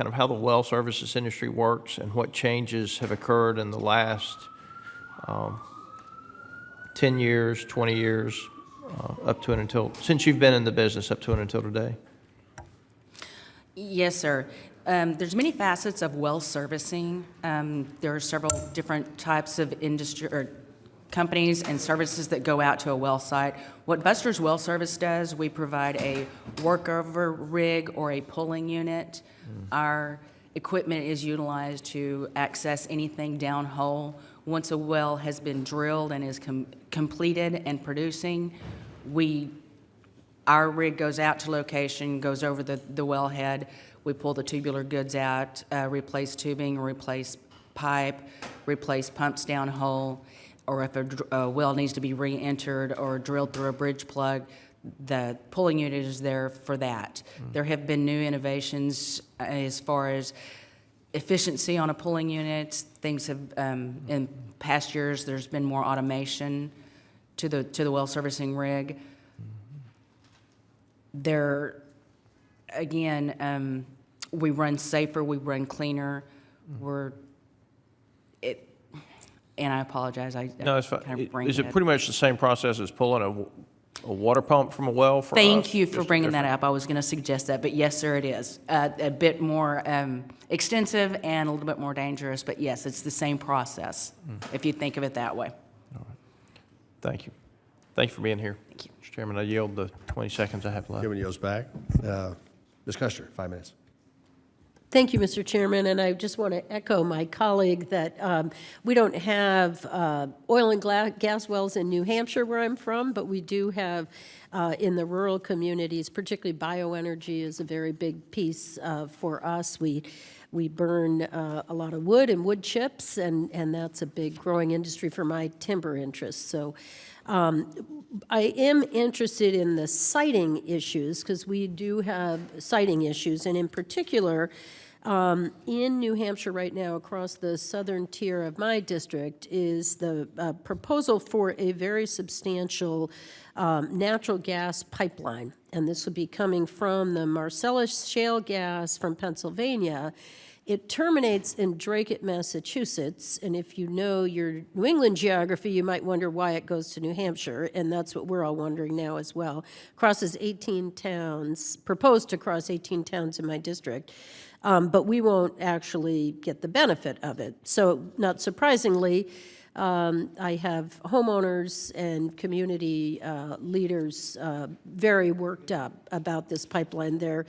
of how the well services industry works and what changes have occurred in the last 10 years, 20 years, up to and until, since you've been in the business up to and until today? Yes, sir. There's many facets of well servicing. There are several different types of industry or companies and services that go out to a well site. What Buster's Well Service does, we provide a workover rig or a pulling unit. Our equipment is utilized to access anything downhole. Once a well has been drilled and is completed and producing, our rig goes out to location, goes over the wellhead. We pull the tubular goods out, replace tubing, replace pipe, replace pumps downhole, or if a well needs to be re-entered or drilled through a bridge plug, the pulling unit is there for that. There have been new innovations as far as efficiency on a pulling unit. Things have, in past years, there's been more automation to the well servicing rig. There, again, we run safer, we run cleaner. And I apologize. No, it's fine. Kind of brain Is it dead. pretty much the same process as pulling a water pump from a well for us? Thank you for Just bringing that different? up. I was going to suggest that, but yes, sir, it is. A bit more extensive and a little bit more dangerous, but yes, it's the same process, if you think of it that way. Thank you. Thank you for being here. Thank you. Mr. Chairman, I yield the 20 seconds I have left. Giving yields back. Ms. Custer, 5 minutes. Thank you, Mr. Chairman, and I just want to echo my colleague that we don't have oil and gas wells in New Hampshire where I'm from, but we do have in the rural communities, particularly bioenergy is a very big piece for us. We burn a lot of wood and wood chips, and that's a big growing industry for my timber interests. So I am interested in the siting issues because we do have siting issues, and in particular, in New Hampshire right now, across the southern tier of my district, is the proposal for a very substantial natural gas pipeline. And this will be coming from the Marcellus shale gas from Pennsylvania. It terminates in Dracut, Massachusetts, and if you know your New England geography, you might wonder why it goes to New Hampshire, and that's what we're all wondering now as well. Crosses 18 towns, proposed to cross 18 towns in my district, but we won't actually get the benefit of it. So, not surprisingly, I have homeowners and community leaders very worked up about this pipeline. They're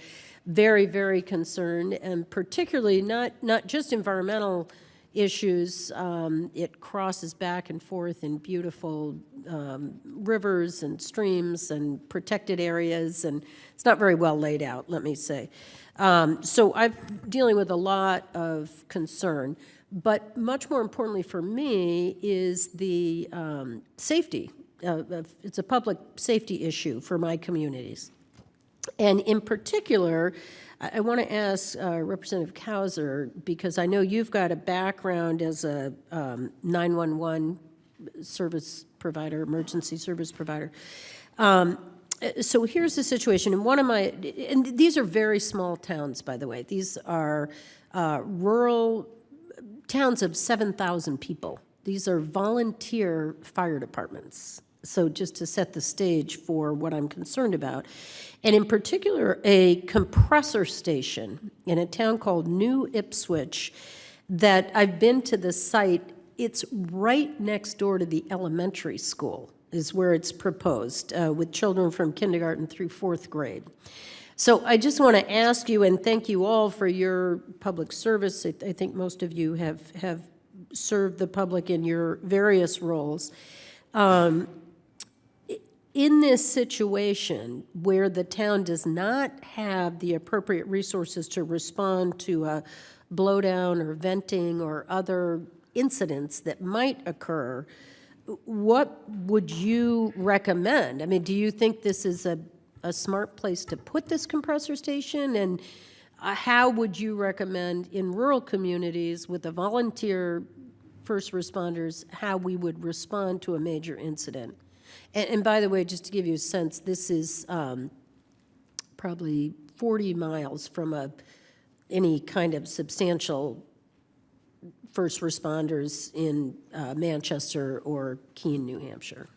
very, very concerned, and particularly not just environmental issues. It crosses back and forth in beautiful rivers and streams and protected areas, and it's not very well laid out, let me say. So I'm dealing with a lot of concern. But much more importantly for me is the safety. It's a public safety issue for my communities. And in particular, I want to ask Representative Kauser, because I know you've got a background as a 911 service provider, emergency service provider. So here's the situation. And these are very small towns, by the way. These are rural towns of 7,000 people. These are volunteer fire departments. So just to set the stage for what I'm concerned about. And in particular, a compressor station in a town called New Ipswich that I've been to the site. It's right next door to the elementary school is where it's proposed, with children from kindergarten through 4th grade. So I just want to ask you, and thank you all for your public service. I think most of you have served the public in your various roles. In this situation where the town does not have the appropriate resources to respond to a blowdown or venting or other incidents that might occur, what would you recommend? I mean, do you think this is a smart place to put this compressor station? And how would you recommend in rural communities with the volunteer first responders how we would respond to a major incident? And by the way, just to give you a sense, this is probably 40 miles from any kind of substantial first responders in Manchester or Keene, New Hampshire.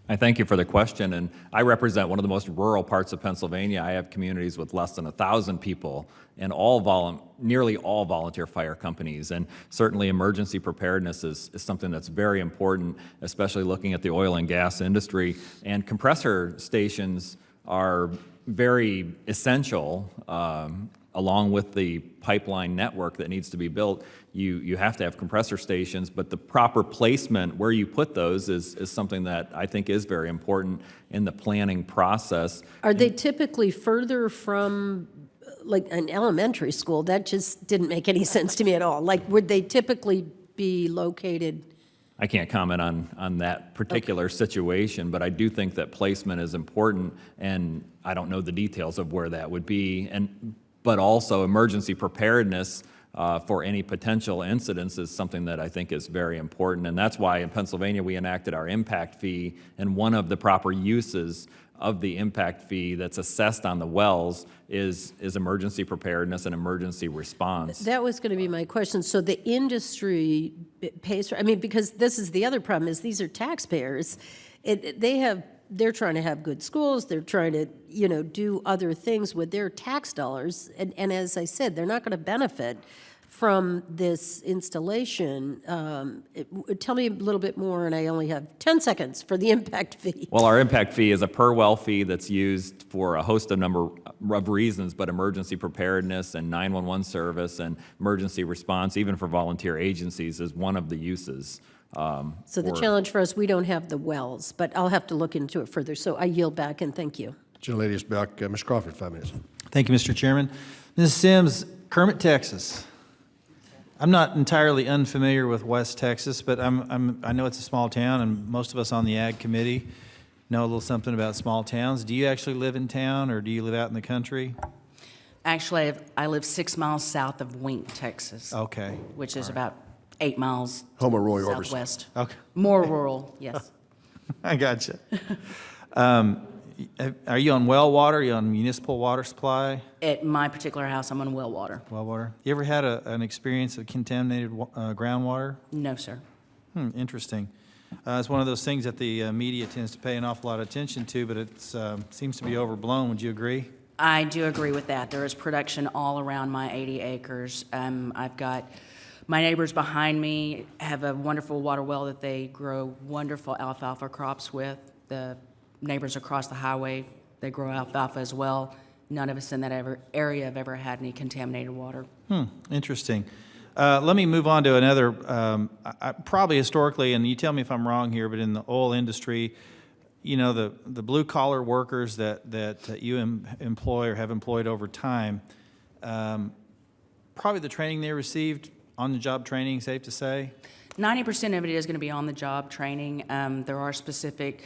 I thank you for the question, and I represent one of the most rural parts of Pennsylvania. I have communities with less than 1,000 people and nearly all volunteer fire companies, and certainly emergency preparedness is something that's very important, especially looking at the oil and gas industry. And compressor stations are very essential, along with the pipeline network that needs to be built. You have to have compressor stations, but the proper placement where you put those is something that I think is very important in the planning process. Are they typically further from, like, an elementary school? That just didn't make any sense to me at all. Like, would they typically be located? I can't comment on that particular situation, but I do think that placement is important, and I don't know the details of where that would be. But also emergency preparedness for any potential incidents is something that I think is very important. And that's why in Pennsylvania we enacted our impact fee, and one of the proper uses of the impact fee that's assessed on the wells is emergency preparedness and emergency response. That was going to be my question. So the industry pays for, I mean, because this is the other problem, is these are taxpayers. They're trying to have good schools. They're trying to, do other things with their tax dollars. And as I said, they're not going to benefit from this installation. Tell me a little bit more, and I only have 10 seconds for the impact fee. Well, our impact fee is a per well fee that's used for a host of number of reasons, but emergency preparedness and 911 service and emergency response, even for volunteer agencies, is one of the uses. So the challenge for us, we don't have the wells, but I'll have to look into it further. So I yield back, and thank you. Gentlelady is back. Ms. Crawford, 5 minutes. Thank you, Mr. Chairman. Ms. Sims, Kermit, Texas. I'm not entirely unfamiliar with West Texas, but I know it's a small town, and most of us on the Ag Committee know a little something about small towns. Do you actually live in town, or do you live out in the country? Actually, I live 6 miles south of Wink, Texas. Okay. Which is about 8 miles Home of Roy Orbison. southwest. Okay. More rural, yes. I gotcha. Are you on well water? Are you on municipal water supply? At my particular house, I'm on well water. Well water. You ever had an experience of contaminated groundwater? No, sir. Interesting. It's one of those things that the media tends to pay an awful lot of attention to, but it seems to be overblown. Would you agree? I do agree with that. There is production all around my 80 acres. I've got My neighbors behind me have a wonderful water well that they grow wonderful alfalfa crops with. The neighbors across the highway, they grow alfalfa as well. None of us in that area have ever had any contaminated water. Interesting. Let me move on to another, probably historically, and you tell me if I'm wrong here, but in the oil industry, you know, the blue-collar workers that you employ or have employed over time, probably the training they received, on-the-job training, safe to say? 90% of it is going to be on-the-job training. There are specific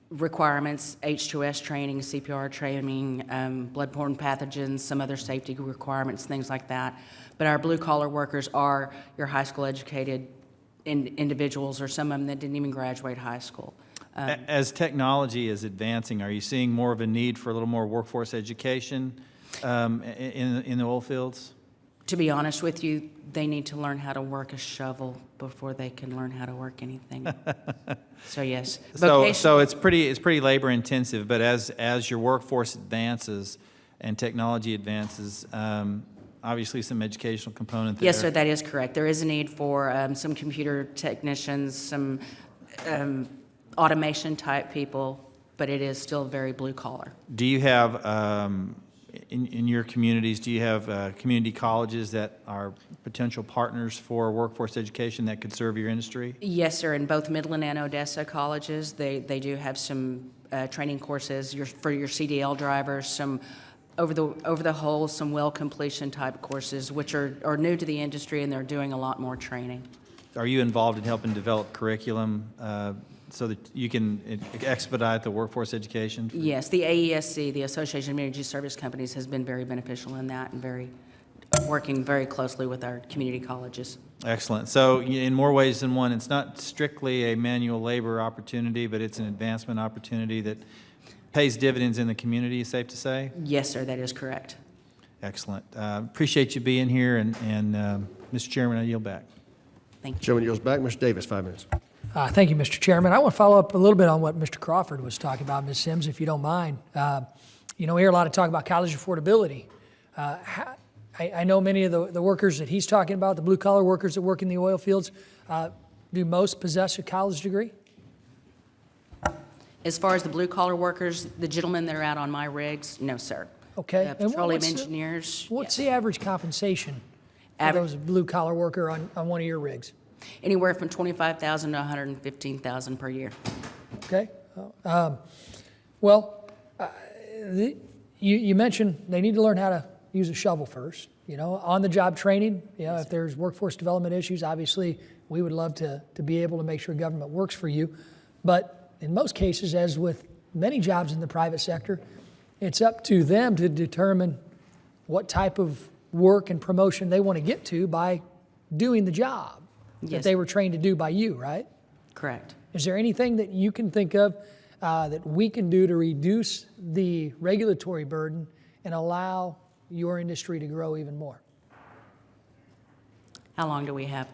requirements, H2S training, CPR training, bloodborne pathogens, some other safety requirements, things like that. But our blue-collar workers are your high school educated individuals, or some of them that didn't even graduate high school. As technology is advancing, are you seeing more of a need for a little more workforce education in the oil fields? To be honest with you, they need to learn how to work a shovel before they can learn how to work anything. So yes. So it's pretty labor intensive, but as your workforce advances and technology advances, obviously some educational component there. Yes, sir, that is correct. There is a need for some computer technicians, some automation type people, but it is still very blue collar. Do you have, in your communities, do you have community colleges that are potential partners for workforce education that could serve your industry? Yes, sir. In both Midland and Odessa colleges, they do have some training courses for your CDL drivers, some over the whole, some well completion type courses, which are new to the industry, and they're doing a lot more training. Are you involved in helping develop curriculum so that you can expedite the workforce education? Yes, the AESC, the Association of Energy Service Companies, has been very beneficial in that and working very closely with our community colleges. Excellent. So in more ways than one, it's not strictly a manual labor opportunity, but it's an advancement opportunity that pays dividends in the community, safe to say? Yes, sir, that is correct. Excellent. Appreciate you being here, and Mr. Chairman, I yield back. Thank you. Gentleman yields back. Mr. Davis, 5 minutes. Thank you, Mr. Chairman. I want to follow up a little bit on what Mr. Crawford was talking about, Ms. Sims, if you don't mind. You know, we hear a lot of talk about college affordability. I know many of the workers that he's talking about, the blue-collar workers that work in the oil fields, do most possess a college degree? As far as the blue-collar workers, the gentlemen that are out on my rigs, no, sir. Okay. And Petroleum what's engineers, What's yes. the average compensation for those blue-collar worker on one of your rigs? Anywhere from $25,000 to $115,000 per year. Okay. You mentioned they need to learn how to use a shovel first. You know, on-the-job training. You know, if there's workforce development issues, obviously we would love to be able to make sure government works for you. But in most cases, as with many jobs in the private sector, it's up to them to determine what type of work and promotion they want to get to by doing the job that Yes. they were trained to do by you, right? Correct. Is there anything that you can think of that we can do to reduce the regulatory burden and allow your industry to grow even more? How long do we have?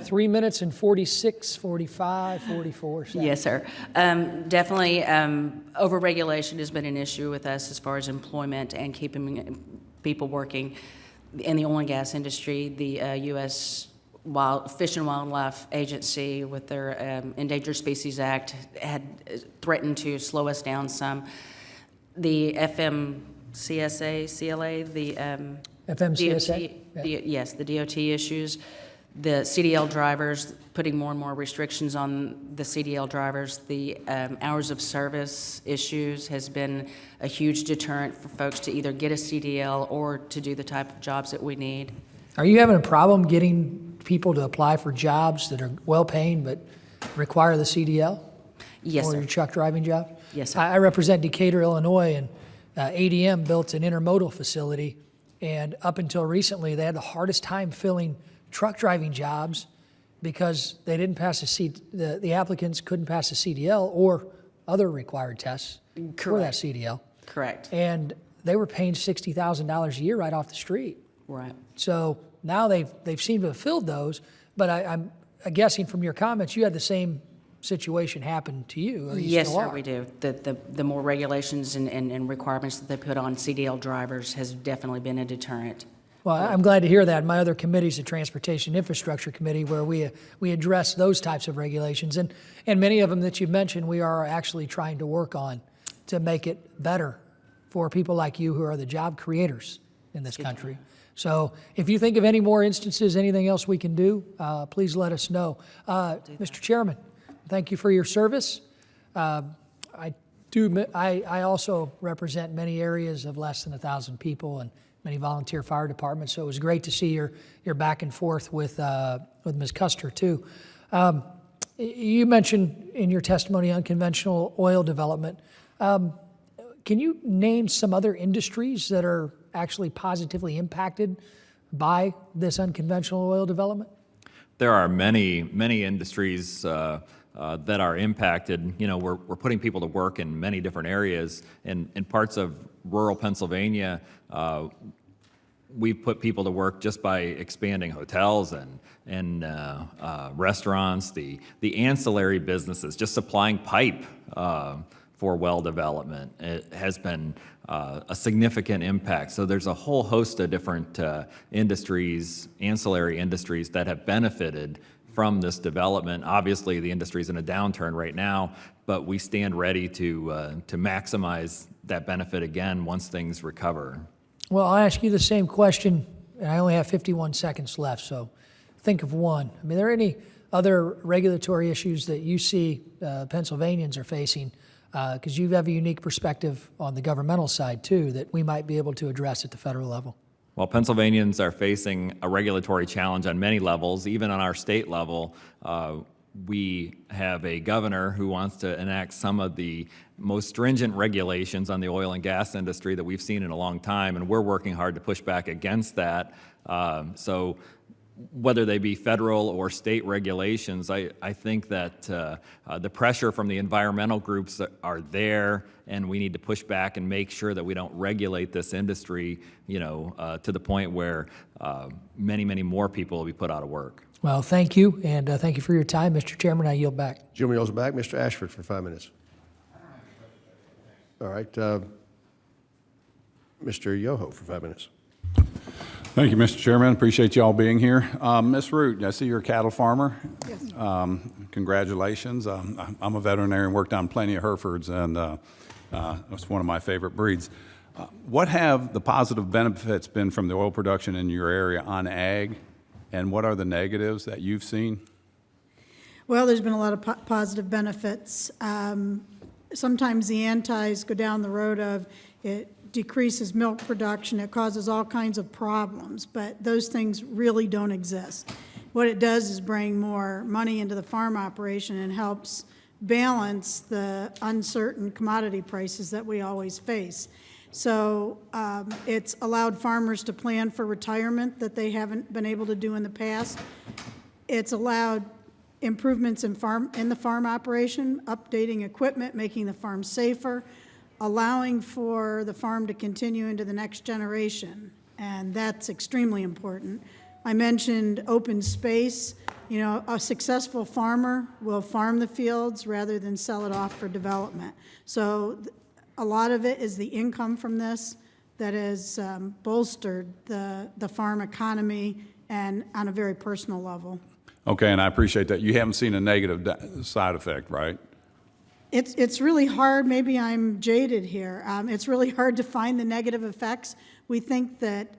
3 minutes and 46, 45, 44 seconds. Yes, sir. Definitely, overregulation has been an issue with us as far as employment and keeping people working in the oil and gas industry. The U.S. Fish and Wildlife Agency, with their Endangered Species Act, had threatened to slow us down some. The FMCSA, CLA, the FMCSA? DOT, yes, the DOT issues. The CDL drivers, putting more and more restrictions on the CDL drivers. The hours of service issues has been a huge deterrent for folks to either get a CDL or to do the type of jobs that we need. Are you having a problem getting people to apply for jobs that are well-paying but require the CDL? Yes, Or sir. your truck driving job? Yes, sir. I represent Decatur, Illinois, and ADM built an intermodal facility, and up until recently, they had the hardest time filling truck driving jobs because they didn't pass the applicants couldn't pass the CDL or other required tests for that CDL. Correct. And they were paying $60,000 a year right off the street. Right. So now they've seemed to have filled those, but I'm guessing from your comments, you had the same situation happen to you, or you Yes, still sir, are. we do. The more regulations and requirements that they put on CDL drivers has definitely been a deterrent. Well, I'm glad to hear that. My other committee is the Transportation Infrastructure Committee, where we address those types of regulations. And many of them that you mentioned, we are actually trying to work on to make it better for people like you who are the job creators in this country. So if you think of any more instances, anything else we can do, please let us know. Mr. Chairman, thank you for your service. I also represent many areas of less than 1,000 people and many volunteer fire departments, so it was great to see your back and forth with Ms. Custer, too. You mentioned in your testimony unconventional oil development. Can you name some other industries that are actually positively impacted by this unconventional oil development? There are many industries that are impacted. You know, we're putting people to work in many different areas. In parts of rural Pennsylvania, we put people to work just by expanding hotels and restaurants, the ancillary businesses, just supplying pipe for well development. It has been a significant impact. So there's a whole host of different industries, ancillary industries, that have benefited from this development. Obviously, the industry's in a downturn right now, but we stand ready to maximize that benefit again once things recover. Well, I'll ask you the same question, and I only have 51 seconds left, so think of one. I mean, are there any other regulatory issues that you see Pennsylvanians are facing? Because you have a unique perspective on the governmental side, too, that we might be able to address at the federal level. Well, Pennsylvanians are facing a regulatory challenge on many levels. Even on our state level, we have a governor who wants to enact some of the most stringent regulations on the oil and gas industry that we've seen in a long time, and we're working hard to push back against that. So whether they be federal or state regulations, I think that the pressure from the environmental groups are there, and we need to push back and make sure that we don't regulate this industry, to the point where many more people will be put out of work. Well, thank you, and thank you for your time. Mr. Chairman, I yield back. Jim yields back. Mr. Ashford for 5 minutes. All right. Mr. Yoho for 5 minutes. Thank you, Mr. Chairman. Appreciate you all being here. Ms. Root, I see you're a cattle farmer. Yes. Congratulations. I'm a veterinarian, worked on plenty of Herefords, and it's one of my favorite breeds. What have the positive benefits been from the oil production in your area on ag, and what are the negatives that you've seen? Well, there's been a lot of positive benefits. Sometimes the antis go down the road of it decreases milk production, it causes all kinds of problems, but those things really don't exist. What it does is bring more money into the farm operation and helps balance the uncertain commodity prices that we always face. So it's allowed farmers to plan for retirement that they haven't been able to do in the past. It's allowed improvements in the farm operation, updating equipment, making the farm safer, allowing for the farm to continue into the next generation, and that's extremely important. I mentioned open space. A successful farmer will farm the fields rather than sell it off for development. So a lot of it is the income from this that has bolstered the farm economy and on a very personal level. Okay, and I appreciate that. You haven't seen a negative side effect, right? It's really hard. Maybe I'm jaded here. It's really hard to find the negative effects. We think that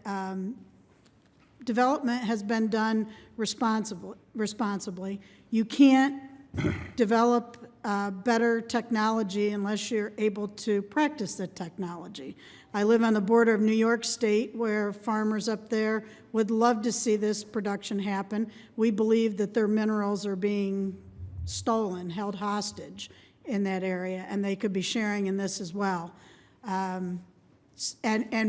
development has been done responsibly. You can't develop better technology unless you're able to practice the technology. I live on the border of New York State, where farmers up there would love to see this production happen. We believe that their minerals are being stolen, held hostage in that area, and they could be sharing in this as well. And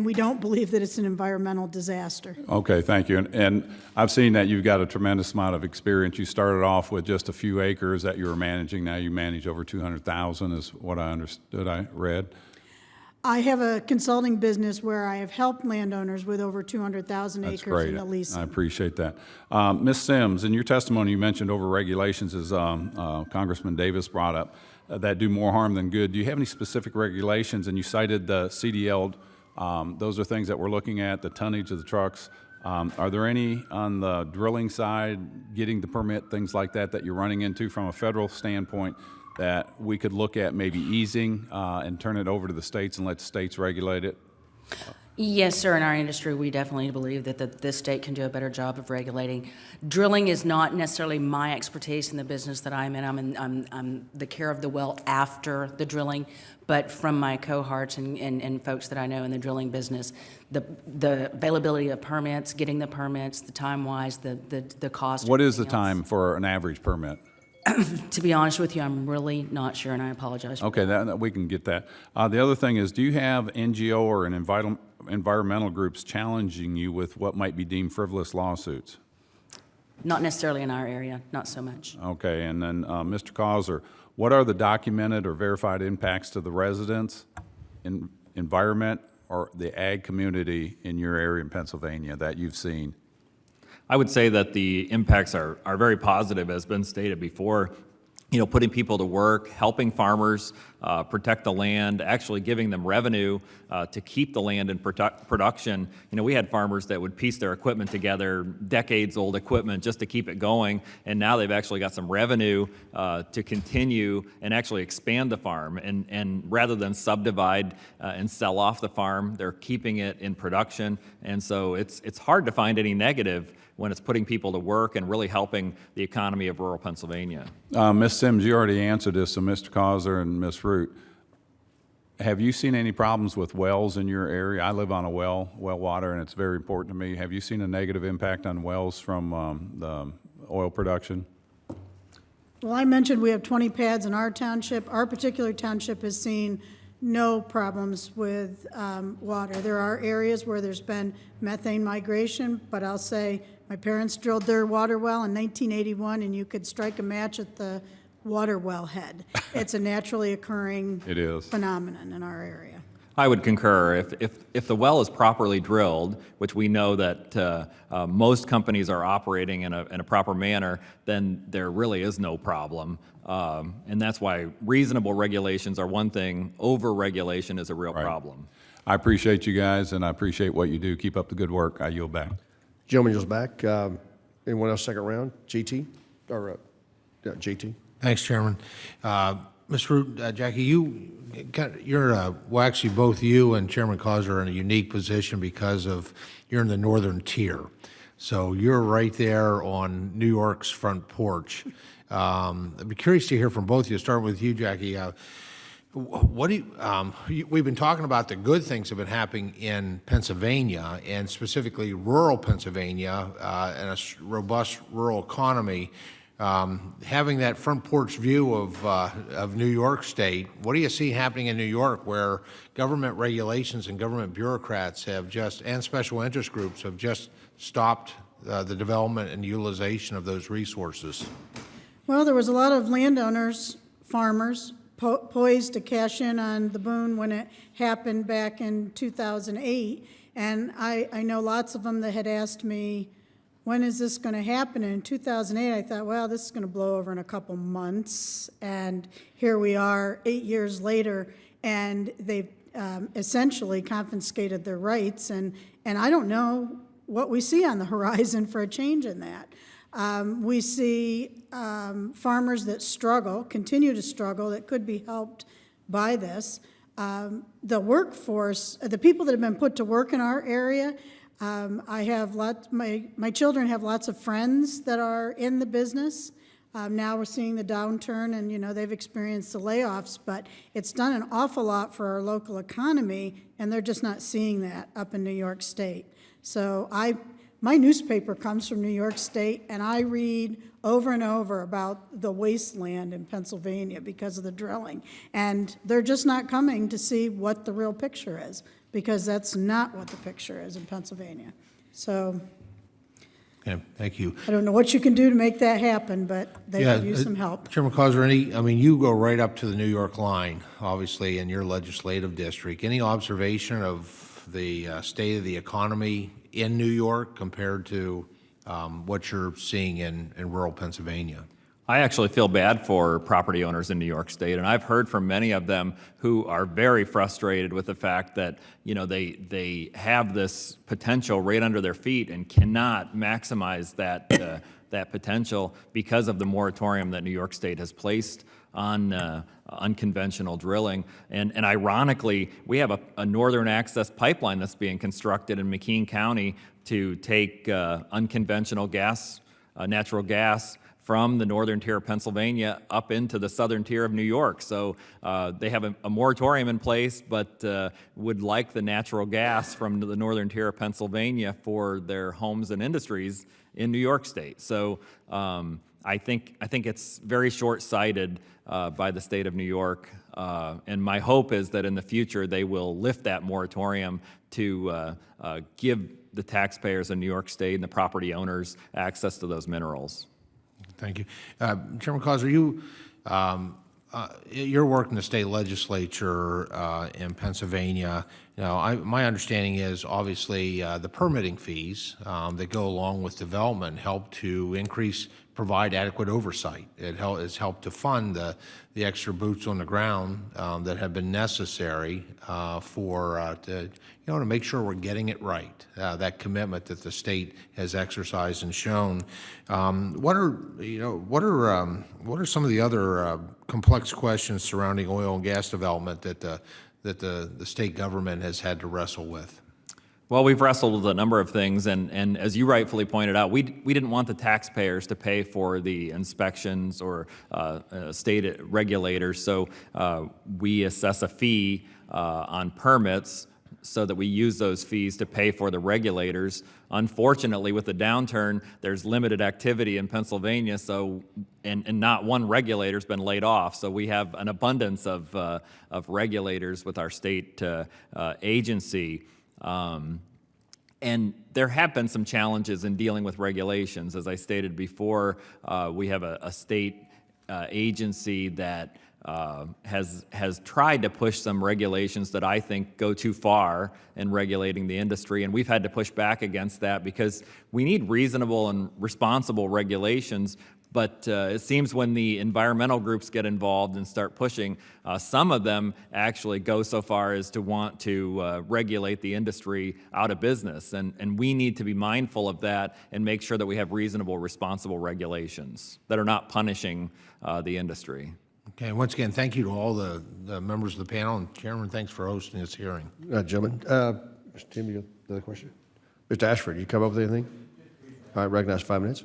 we don't believe that it's an environmental disaster. Okay, thank you. And I've seen that you've got a tremendous amount of experience. You started off with just a few acres that you were managing. Now you manage over 200,000 is what I understood, I read. I have a consulting business where I have helped landowners with over 200,000 acres great. in the lease. I appreciate that. Ms. Sims, in your testimony, you mentioned over-regulations, as Congressman Davis brought up, that do more harm than good. Do you have any specific regulations? And you cited the CDL. Those are things that we're looking at, the tonnage of the trucks. Are there any on the drilling side, getting the permit, things like that, that you're running into from a federal standpoint that we could look at maybe easing and turn it over to the states and let the states regulate it? Yes, sir. In our industry, we definitely believe that this state can do a better job of regulating. Drilling is not necessarily my expertise in the business that I'm in. I'm the care of the well after the drilling, but from my cohorts and folks that I know in the drilling business, the availability of permits, getting the permits, the time-wise, the cost. What is the everything else. time for an average permit? To be honest with you, I'm really not sure, and I apologize. Okay, we can get that. The other thing is, do you have NGO or environmental groups challenging you with what might be deemed frivolous lawsuits? Not necessarily in our area, not so much. Okay, and then Mr. Causer, what are the documented or verified impacts to the residents, environment, or the ag community in your area in Pennsylvania that you've seen? I would say that the impacts are very positive, as been stated before. You know, putting people to work, helping farmers protect the land, actually giving them revenue to keep the land in production. You know, we had farmers that would piece their equipment together, decades-old equipment, just to keep it going, and now they've actually got some revenue to continue and actually expand the farm. And rather than subdivide and sell off the farm, they're keeping it in production. And so it's hard to find any negative when it's putting people to work and really helping the economy of rural Pennsylvania. Ms. Sims, you already answered this, so Mr. Causer and Ms. Root, have you seen any problems with wells in your area? I live on a well water, and it's very important to me. Have you seen a negative impact on wells from the oil production? Well, I mentioned we have 20 pads in our township. Our particular township has seen no problems with water. There are areas where there's been methane migration, but I'll say my parents drilled their water well in 1981, and you could strike a match at the water well head. It's a naturally occurring phenomenon in our area. I would concur. If the well is properly drilled, which we know that most companies are operating in a proper manner, then there really is no problem. And that's why reasonable regulations are one thing. Over-regulation is a real problem. I appreciate you guys, and I appreciate what you do. Keep up the good work. I yield back. Gentleman yields back. Anyone else second round? GT? Or GT? Thanks, Chairman. Ms. Root, Jackie, you're well, actually, both you and Chairman Causer are in a unique position because you're in the northern tier. So you're right there on New York's front porch. I'd be curious to hear from both of you. Starting with you, Jackie. What do you, we've been talking about the good things that have been happening in Pennsylvania, and specifically rural Pennsylvania, and a robust rural economy. Having that front porch view of New York State, what do you see happening in New York, where government regulations and government bureaucrats have and special interest groups have just stopped the development and utilization of those resources? Well, there was a lot of landowners, farmers, poised to cash in on the boom when it happened back in 2008. And I know lots of them that had asked me, when is this going to happen? And in 2008, I thought, well, this is going to blow over in a couple months. And here we are 8 years later, and they've essentially confiscated their rights. And I don't know what we see on the horizon for a change in that. We see farmers that struggle, continue to struggle, that could be helped by this. The workforce, the people that have been put to work in our area, I have my children have lots of friends that are in the business. Now we're seeing the downturn, and they've experienced the layoffs, but it's done an awful lot for our local economy, and they're just not seeing that up in New York State. So my newspaper comes from New York State, and I read over and over about the wasteland in Pennsylvania because of the drilling. And they're just not coming to see what the real picture is, because that's not what the picture is in Pennsylvania. So Okay, thank you. I don't know what you can do to make that happen, but they could use some help. Chairman Causer, you go right up to the New York line, obviously, in your legislative district. Any observation of the state of the economy in New York compared to what you're seeing in rural Pennsylvania? I actually feel bad for property owners in New York State, and I've heard from many of them who are very frustrated with the fact that, they have this potential right under their feet and cannot maximize that that potential because of the moratorium that New York State has placed on unconventional drilling. And ironically, we have a northern access pipeline that's being constructed in McKean County to take unconventional gas, natural gas, from the northern tier of Pennsylvania up into the southern tier of New York. So they have a moratorium in place, but would like the natural gas from the northern tier of Pennsylvania for their homes and industries in New York State. So I think it's very short-sighted by the state of New York, and my hope is that in the future they will lift that moratorium to give the taxpayers in New York State and the property owners access to those minerals. Thank you. Chairman Causer, you're working the state legislature in Pennsylvania. My understanding is obviously the permitting fees that go along with development help to provide adequate oversight. It has helped to fund the extra boots on the ground that have been necessary to make sure we're getting it right. That commitment that the state has exercised and shown. What are some of the other complex questions surrounding oil and gas development that the state government has had to wrestle with? Well, we've wrestled with a number of things, and as you rightfully pointed out, we didn't want the taxpayers to pay for the inspections or state regulators, so we assess a fee on permits so that we use those fees to pay for the regulators. Unfortunately, with the downturn, there's limited activity in Pennsylvania, so and not one regulator's been laid off, so we have an abundance of regulators with our state agency. And there have been some challenges in dealing with regulations. As I stated before, we have a state agency that has tried to push some regulations that I think go too far in regulating the industry, and we've had to push back against that because we need reasonable and responsible regulations. But it seems when the environmental groups get involved and start pushing, some of them actually go so far as to want to regulate the industry out of business. And we need to be mindful of that and make sure that we have reasonable, responsible regulations that are not punishing the industry. Okay, once again, thank you to all the members of the panel, and Chairman, thanks for hosting this hearing. Gentlemen, Mr. Tim, you got another question? Mr. Ashford, you come up with anything? All right, recognize 5 minutes.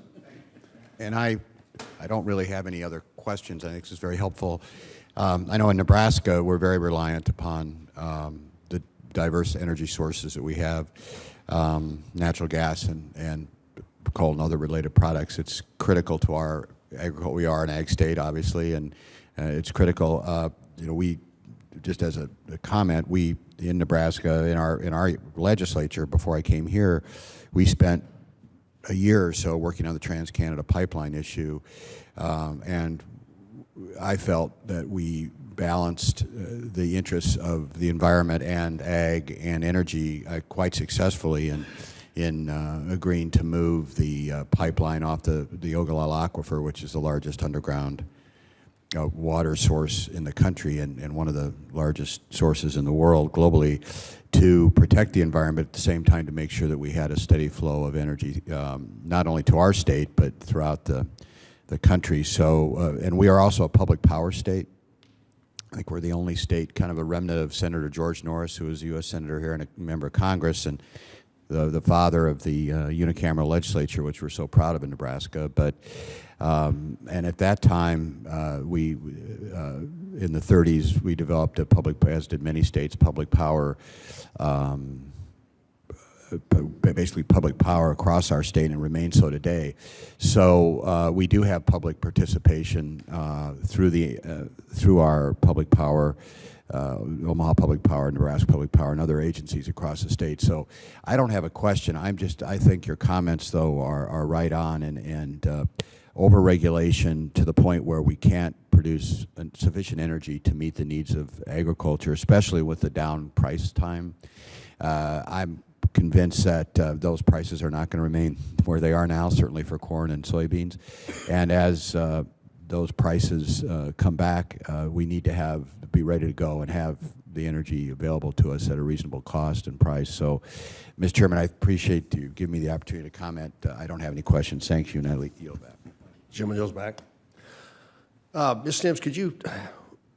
And I don't really have any other questions. I think this is very helpful. I know in Nebraska, we're very reliant upon the diverse energy sources that we have, natural gas and coal and other related products. It's critical to our agriculture. We are an ag state, obviously, and it's critical. We, just as a comment, we in Nebraska, in our legislature, before I came here, we spent a year or so working on the Trans-Canada pipeline issue, and I felt that we balanced the interests of the environment and ag and energy quite successfully in agreeing to move the pipeline off the Ogallala Aquifer, which is the largest underground water source in the country and one of the largest sources in the world globally, to protect the environment at the same time to make sure that we had a steady flow of energy, not only to our state, but throughout the country. So, and we are also a public power state. I think we're the only state, kind of a remnant of Senator George Norris, who was a U.S. Senator here and a member of Congress, and the father of the unicameral legislature, which we're so proud of in Nebraska. But and at that time, we in the 30s, we developed a public, as did many states, public power, basically public power across our state, and remains so today. So we do have public participation through our public power. Omaha Public Power, Nebraska Public Power, and other agencies across the state. So I don't have a question. I think your comments, though, are right on, and over-regulation to the point where we can't produce sufficient energy to meet the needs of agriculture, especially with the down price time. I'm convinced that those prices are not going to remain where they are now, certainly for corn and soybeans. And as those prices come back, we need to be ready to go and have the energy available to us at a reasonable cost and price. So, Mr. Chairman, I appreciate you giving me the opportunity to comment. I don't have any questions. Thank you, and I yield back. Gentleman yields back. Ms. Sims, could you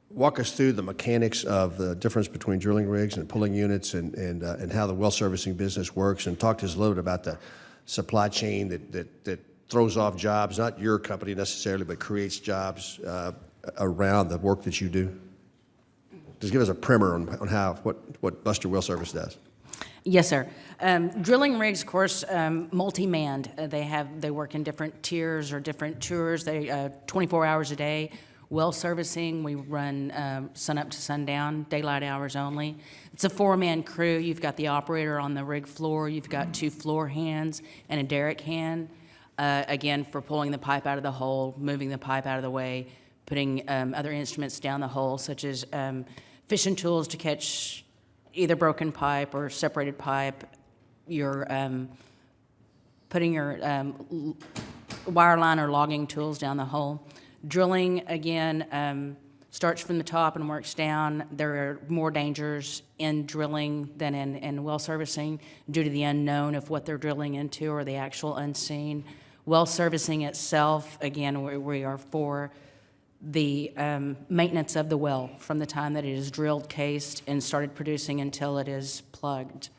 walk us through the mechanics of the difference between drilling rigs and pulling units and how the well servicing business works, and talk to us a little bit about the supply chain that throws off jobs, not your company necessarily, but creates jobs around the work that you do? Just give us a primer on what Buster Well Service does. Yes, sir. Drilling rigs, of course, multi-manned. They work in different tiers or different tours. They 24 hours a day. Well servicing, we run sun up to sundown, daylight hours only. It's a 4-man crew. You've got the operator on the rig floor. You've got 2 floor hands and a derrick hand. Again, for pulling the pipe out of the hole, moving the pipe out of the way, putting other instruments down the hole, such as fishing tools to catch either broken pipe or separated pipe. You're putting your wireline or logging tools down the hole. Drilling, again, starts from the top and works down. There are more dangers in drilling than in well servicing due to the unknown of what they're drilling into or the actual unseen. Well servicing itself, again, we are for the maintenance of the well from the time that it is drilled, cased, and started producing until it is plugged.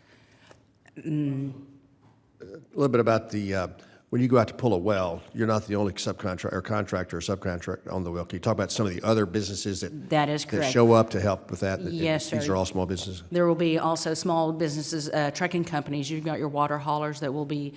A little bit about when you go out to pull a well, you're not the only subcontractor or contractor or subcontractor on the well. Can you talk about some of the other businesses That is correct. that show up to help with that? Yes, sir. These are all small businesses? There will be also small businesses, trucking companies. You've got your water haulers that will be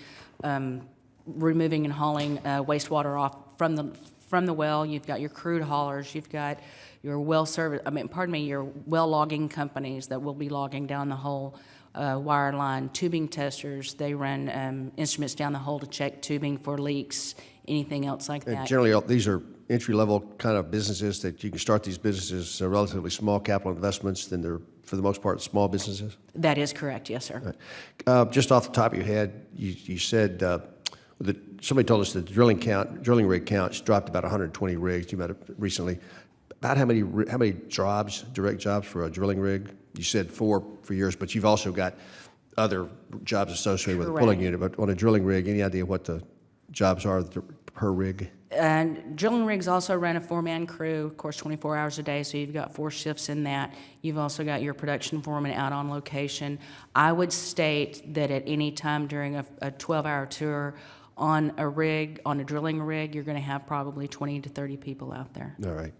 removing and hauling wastewater off from the well. You've got your crude haulers. You've got your your well logging companies that will be logging down the hole. Wireline, tubing testers, they run instruments down the hole to check tubing for leaks, anything else like And that. generally, these are entry-level kind of businesses that you can start these businesses, relatively small capital investments, then they're, for the most part, small businesses? That is correct, yes, sir. Right. Just off the top of your head, you said somebody told us that the drilling rig count's dropped about 120 rigs. You met recently. About how many jobs, direct jobs for a drilling rig? You said 4 for yours, but you've also got other jobs associated with a pulling unit. But on a drilling rig, any idea what the jobs are per rig? And drilling rigs also run a 4-man crew, of course, 24 hours a day, so you've got 4 shifts in that. You've also got your production foreman out on location. I would state that at any time during a 12-hour tour on a drilling rig, you're going to have probably 20 to 30 people out there. All right.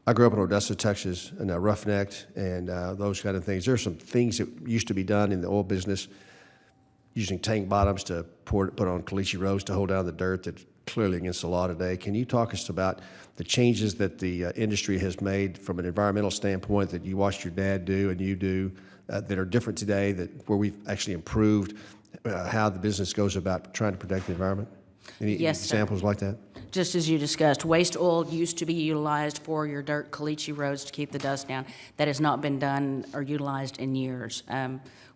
I grew up in Odessa, Texas, and Roughnecked and those kind of things. There are some things that used to be done in the oil business using tank bottoms to put on caliche rows to hold down the dirt that's clearly against the law today. Can you talk us about the changes that the industry has made from an environmental standpoint that you watched your dad do and you do that are different today, where we've actually improved how the business goes about trying to protect the environment? Any examples like that? Just as you discussed, waste oil used to be utilized for your dirt caliche roads to keep the dust down. That has not been done or utilized in years.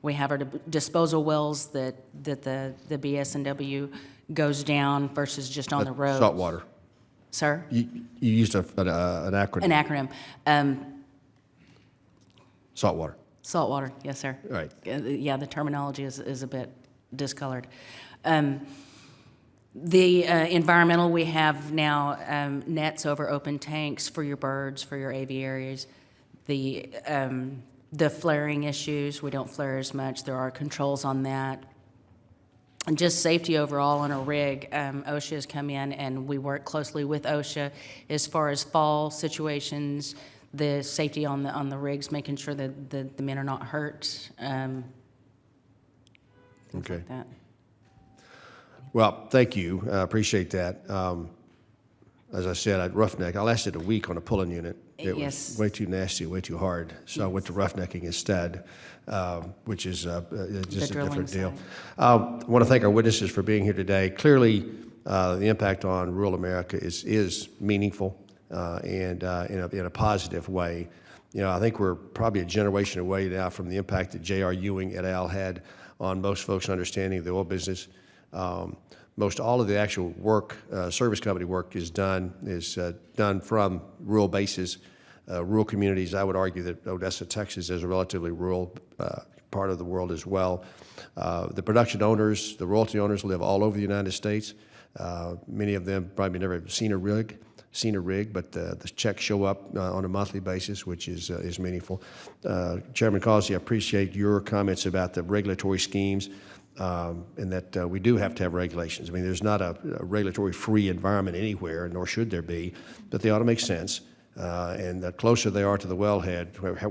We have our disposal wells that the BS&W goes down versus just on the road. Salt water. Sir? You used an acronym. An acronym. Salt water. Salt water, yes, sir. Right. Yeah, the terminology is a bit discolored. The environmental, we have now nets over open tanks for your birds, for your aviaries. The flaring issues, we don't flare as much. There are controls on that. And just safety overall on a rig. OSHA has come in and we work closely with OSHA as far as fall situations, the safety on the rigs, making sure that the men are not hurt. Things Okay. like that. Well, thank you. I appreciate that. As I said, I'd roughneck. I lasted a week on a pulling unit. It Yes. was way too nasty, way too hard. So I went to roughnecking instead, which is just a drilling different deal. side. I want to thank our witnesses for being here today. Clearly, the impact on rural America is meaningful and in a positive way. You know, I think we're probably a generation away now from the impact that J.R. Ewing et al. Had on most folks' understanding of the oil business. most all of the actual work, service company work is done from rural bases, rural communities. I would argue that Odessa, Texas is a relatively rural part of the world as well. The production owners, the royalty owners live all over the United States. Many of them probably never have seen a rig, but the checks show up on a monthly basis, which is meaningful. Chairman Causey, I appreciate your comments about the regulatory schemes, and that we do have to have regulations. I mean, there's not a regulatory-free environment anywhere, nor should there be, but they ought to make sense. And the closer they are to the wellhead,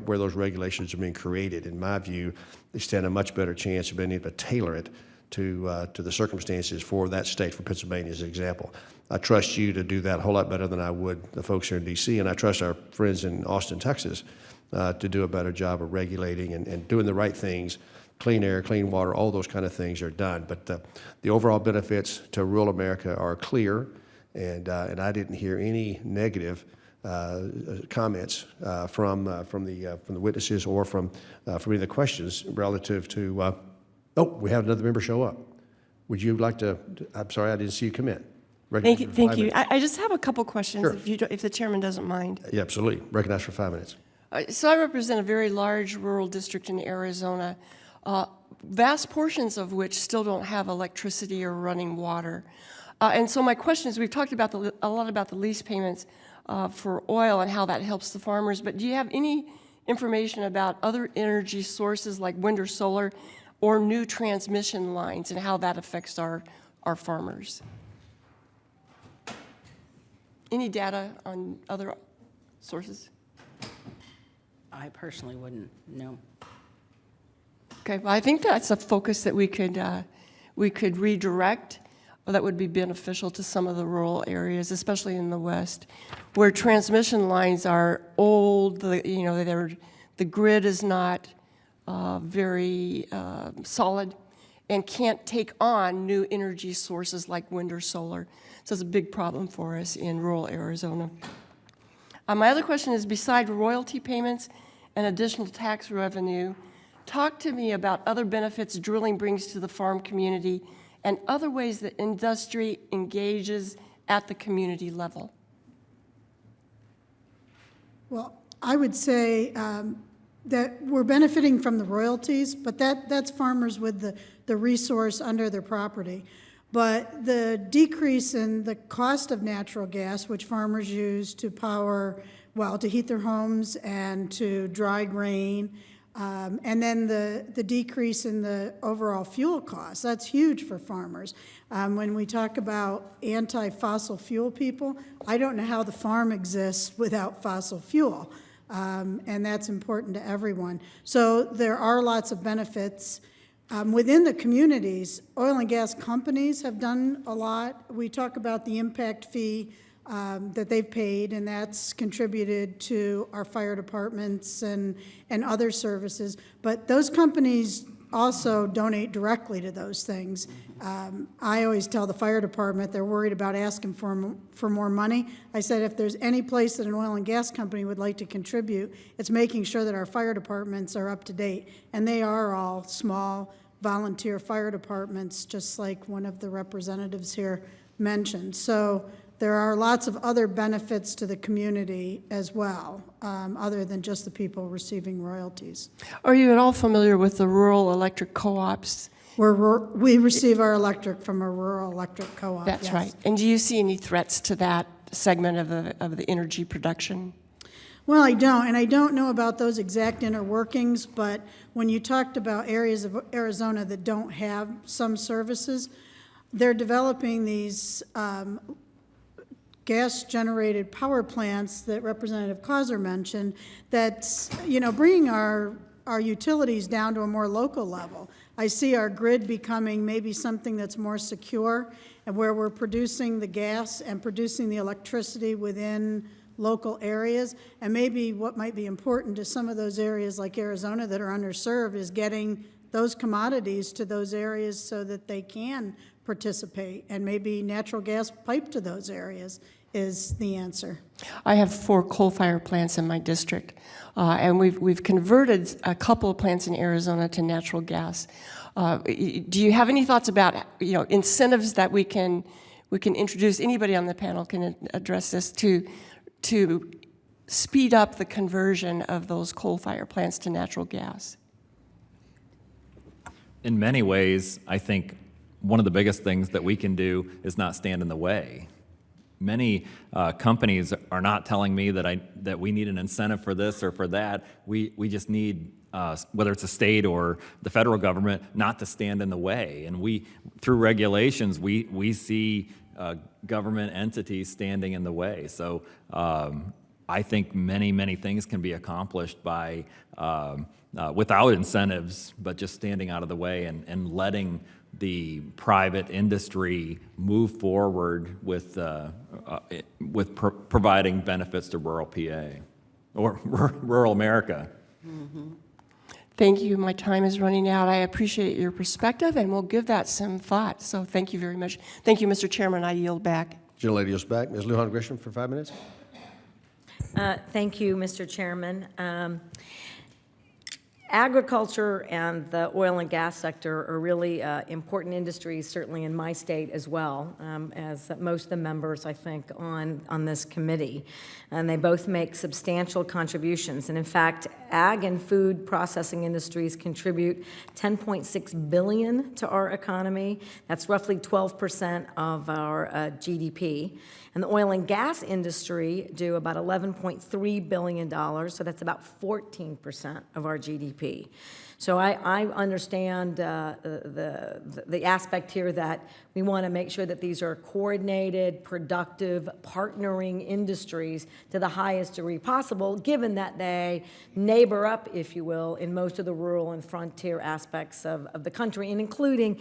where those regulations are being created, in my view, they stand a much better chance of being able to tailor it to the circumstances for that state, for Pennsylvania as an example. I trust you to do that a whole lot better than I would the folks here in D.C., and I trust our friends in Austin, Texas, to do a better job of regulating and doing the right things. Clean air, clean water, all those kind of things are done. But the overall benefits to rural America are clear, and I didn't hear any negative comments from the witnesses or from any of the questions relative to. Oh, we have another member show up. Would you like to? I'm sorry, I didn't see you come in. Thank you. I just have a couple questions, Sure. if the chairman doesn't mind. Yeah, absolutely. Recognized for 5 minutes. So I represent a very large rural district in Arizona, vast portions of which still don't have electricity or running water. And so my question is, we've talked about a lot about the lease payments for oil and how that helps the farmers, but do you have any information about other energy sources like wind or solar or new transmission lines and how that affects our farmers? Any data on other sources? I personally wouldn't, no. Okay, well, I think that's a focus that we could redirect, or that would be beneficial to some of the rural areas, especially in the West, where transmission lines are old. The grid is not very solid and can't take on new energy sources like wind or solar. So it's a big problem for us in rural Arizona. My other question is, beside royalty payments and additional tax revenue, talk to me about other benefits drilling brings to the farm community and other ways that industry engages at the community level. Well, I would say that we're benefiting from the royalties, but that's farmers with the resource under their property. But the decrease in the cost of natural gas, which farmers use to power, well, to heat their homes and to dry grain, and then the decrease in the overall fuel costs, that's huge for farmers. When we talk about anti-fossil fuel people, I don't know how the farm exists without fossil fuel, and that's important to everyone. So there are lots of benefits. Within the communities, oil and gas companies have done a lot. We talk about the impact fee that they've paid, and that's contributed to our fire departments and other services. But those companies also donate directly to those things. I always tell the fire department they're worried about asking for more money. I said if there's any place that an oil and gas company would like to contribute, it's making sure that our fire departments are up to date. And they are all small volunteer fire departments, just like one of the representatives here mentioned. So there are lots of other benefits to the community as well, other than just the people receiving royalties. Are you at all familiar with the rural electric co-ops? We receive our electric from a rural electric co-op. That's yes. right. And do you see any threats to that segment of the energy production? Well, I don't, and I don't know about those exact inner workings, but when you talked about areas of Arizona that don't have some services, they're developing these gas-generated power plants that Representative Causer mentioned that's, bringing our utilities down to a more local level. I see our grid becoming maybe something that's more secure and where we're producing the gas and producing the electricity within local areas. And maybe what might be important to some of those areas like Arizona that are underserved is getting those commodities to those areas so that they can participate, and maybe natural gas pipe to those areas is the answer. I have 4 coal-fired plants in my district, and we've converted a couple of plants in Arizona to natural gas. Do you have any thoughts about, incentives that we can introduce? Anybody on the panel can address this to speed up the conversion of those coal-fired plants to natural gas? In many ways, I think one of the biggest things that we can do is not stand in the way. Many companies are not telling me that we need an incentive for this or for that. We just need, whether it's a state or the federal government, not to stand in the way. And through regulations, we see government entities standing in the way. So I think many things can be accomplished by without incentives, but just standing out of the way and letting the private industry move forward with providing benefits to rural PA or rural America. Mm-hmm. Thank you. My time is running out. I appreciate your perspective, and we'll give that some thought. So thank you very much. Thank you, Mr. Chairman. I yield back. Gentlelady yields back. Ms. Lujan Grisham for 5 minutes. Thank you, Mr. Chairman. Agriculture and the oil and gas sector are really important industries, certainly in my state as well, as most of the members, I think, on this committee. And they both make substantial contributions. And in fact, ag and food processing industries contribute $10.6 billion to our economy. That's roughly 12% of our GDP. And the oil and gas industry do about $11.3 billion, so that's about 14% of our GDP. So I understand the aspect here that we want to make sure that these are coordinated, productive, partnering industries to the highest degree possible, given that they neighbor up, if you will, in most of the rural and frontier aspects of the country, and including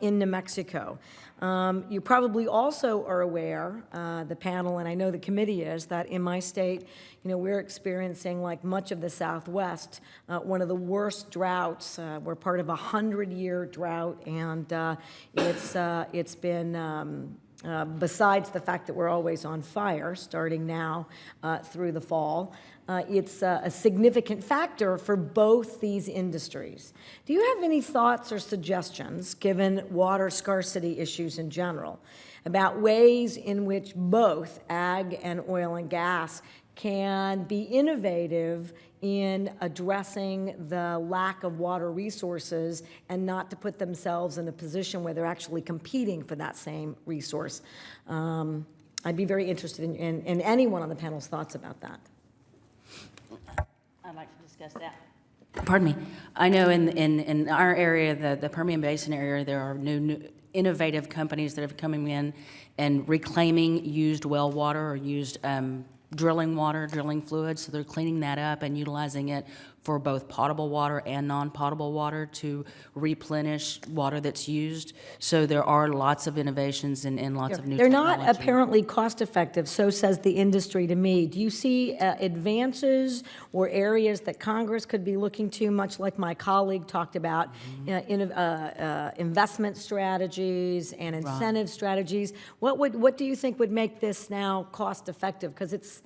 in New Mexico. You probably also are aware, the panel, and I know the committee is, that in my state, we're experiencing, like much of the Southwest, one of the worst droughts. We're part of a 100-year drought, and it's been, besides the fact that we're always on fire, starting now through the fall, it's a significant factor for both these industries. Do you have any thoughts or suggestions, given water scarcity issues in general, about ways in which both ag and oil and gas can be innovative in addressing the lack of water resources and not to put themselves in a position where they're actually competing for that same resource? I'd be very interested in anyone on the panel's thoughts about that. I'd like to discuss that. Pardon me. I know in our area, the Permian Basin area, there are new innovative companies that have come in and reclaiming used well water or used drilling fluids. So they're cleaning that up and utilizing it for both potable water and non-potable water to replenish water that's used. So there are lots of innovations and lots of new They're technology. not apparently cost-effective, so says the industry to me. Do you see advances or areas that Congress could be looking to, much like my colleague talked about, investment strategies and incentive strategies? What do you think would make this now cost-effective? Because it's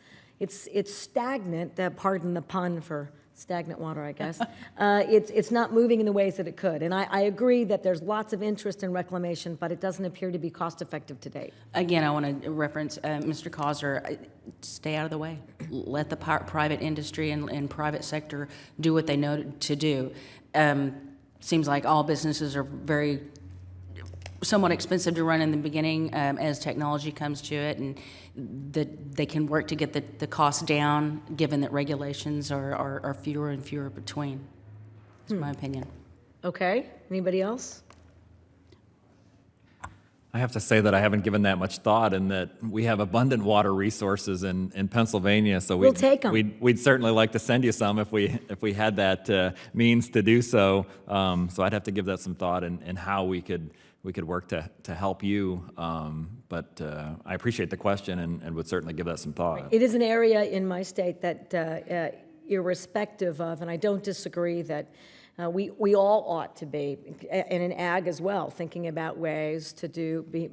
stagnant, pardon the pun for stagnant water, I guess. It's not moving in the ways that it could. And I agree that there's lots of interest in reclamation, but it doesn't appear to be cost-effective to date. Again, I want to reference Mr. Causer. Stay out of the way. Let the private industry and private sector do what they know to do. Seems like all businesses are somewhat expensive to run in the beginning as technology comes to it, and that they can work to get the costs down, given that regulations are fewer and fewer between. That's my opinion. Okay. Anybody else? I have to say that I haven't given that much thought, and that we have abundant water resources in Pennsylvania. So we'll take them. We'd certainly like to send you some if we had that means to do so. So I'd have to give that some thought and how we could work to help you. But I appreciate the question and would certainly give that some thought. It is an area in my state that, irrespective of, and I don't disagree that we all ought to be, and in ag as well, thinking about ways to be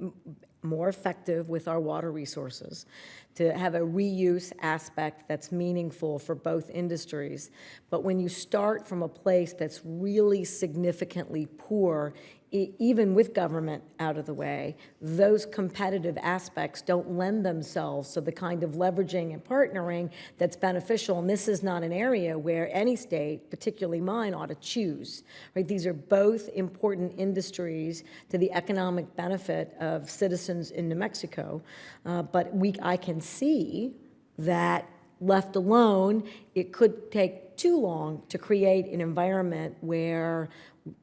more effective with our water resources, to have a reuse aspect that's meaningful for both industries. But when you start from a place that's really significantly poor, even with government out of the way, those competitive aspects don't lend themselves to the kind of leveraging and partnering that's beneficial. And this is not an area where any state, particularly mine, ought to choose. Right? These are both important industries to the economic benefit of citizens in New Mexico. But I can see that left alone, it could take too long to create an environment where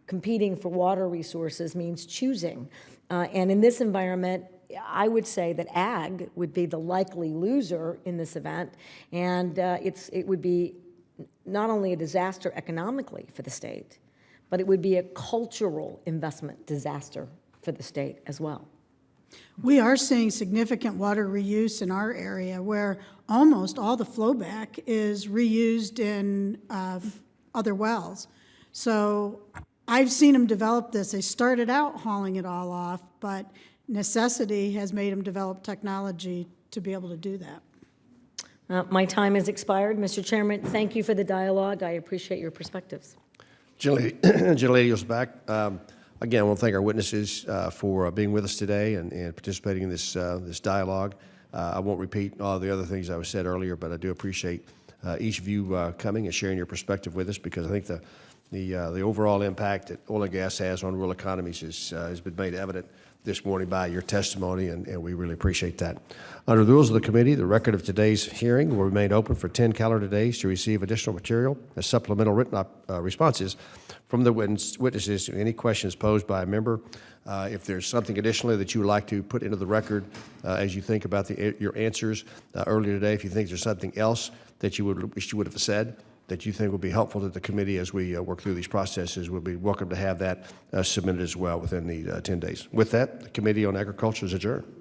competing for water resources means choosing. And in this environment, I would say that ag would be the likely loser in this event, and it would be not only a disaster economically for the state, but it would be a cultural investment disaster for the state as well. We are seeing significant water reuse in our area where almost all the flowback is reused in other wells. So I've seen them develop this. They started out hauling it all off, but necessity has made them develop technology to be able to do that. My time has expired. Mr. Chairman, thank you for the dialogue. I appreciate your perspectives. Gentlelady goes back. Again, I want to thank our witnesses for being with us today and participating in this dialogue. I won't repeat all the other things I was said earlier, but I do appreciate each of you coming and sharing your perspective with us, because I think the overall impact that oil and gas has on rural economies has been made evident this morning by your testimony, and we really appreciate that. Under the rules of the committee, the record of today's hearing will remain open for 10 calendar days to receive additional material as supplemental written responses from the witnesses to any questions posed by a member. If there's something additionally that you would like to put into the record as you think about your answers earlier today, if you think there's something else that you would have said that you think will be helpful to the committee as we work through these processes, we'll be welcome to have that submitted as well within the 10 days. With that, the Committee on Agriculture is adjourned.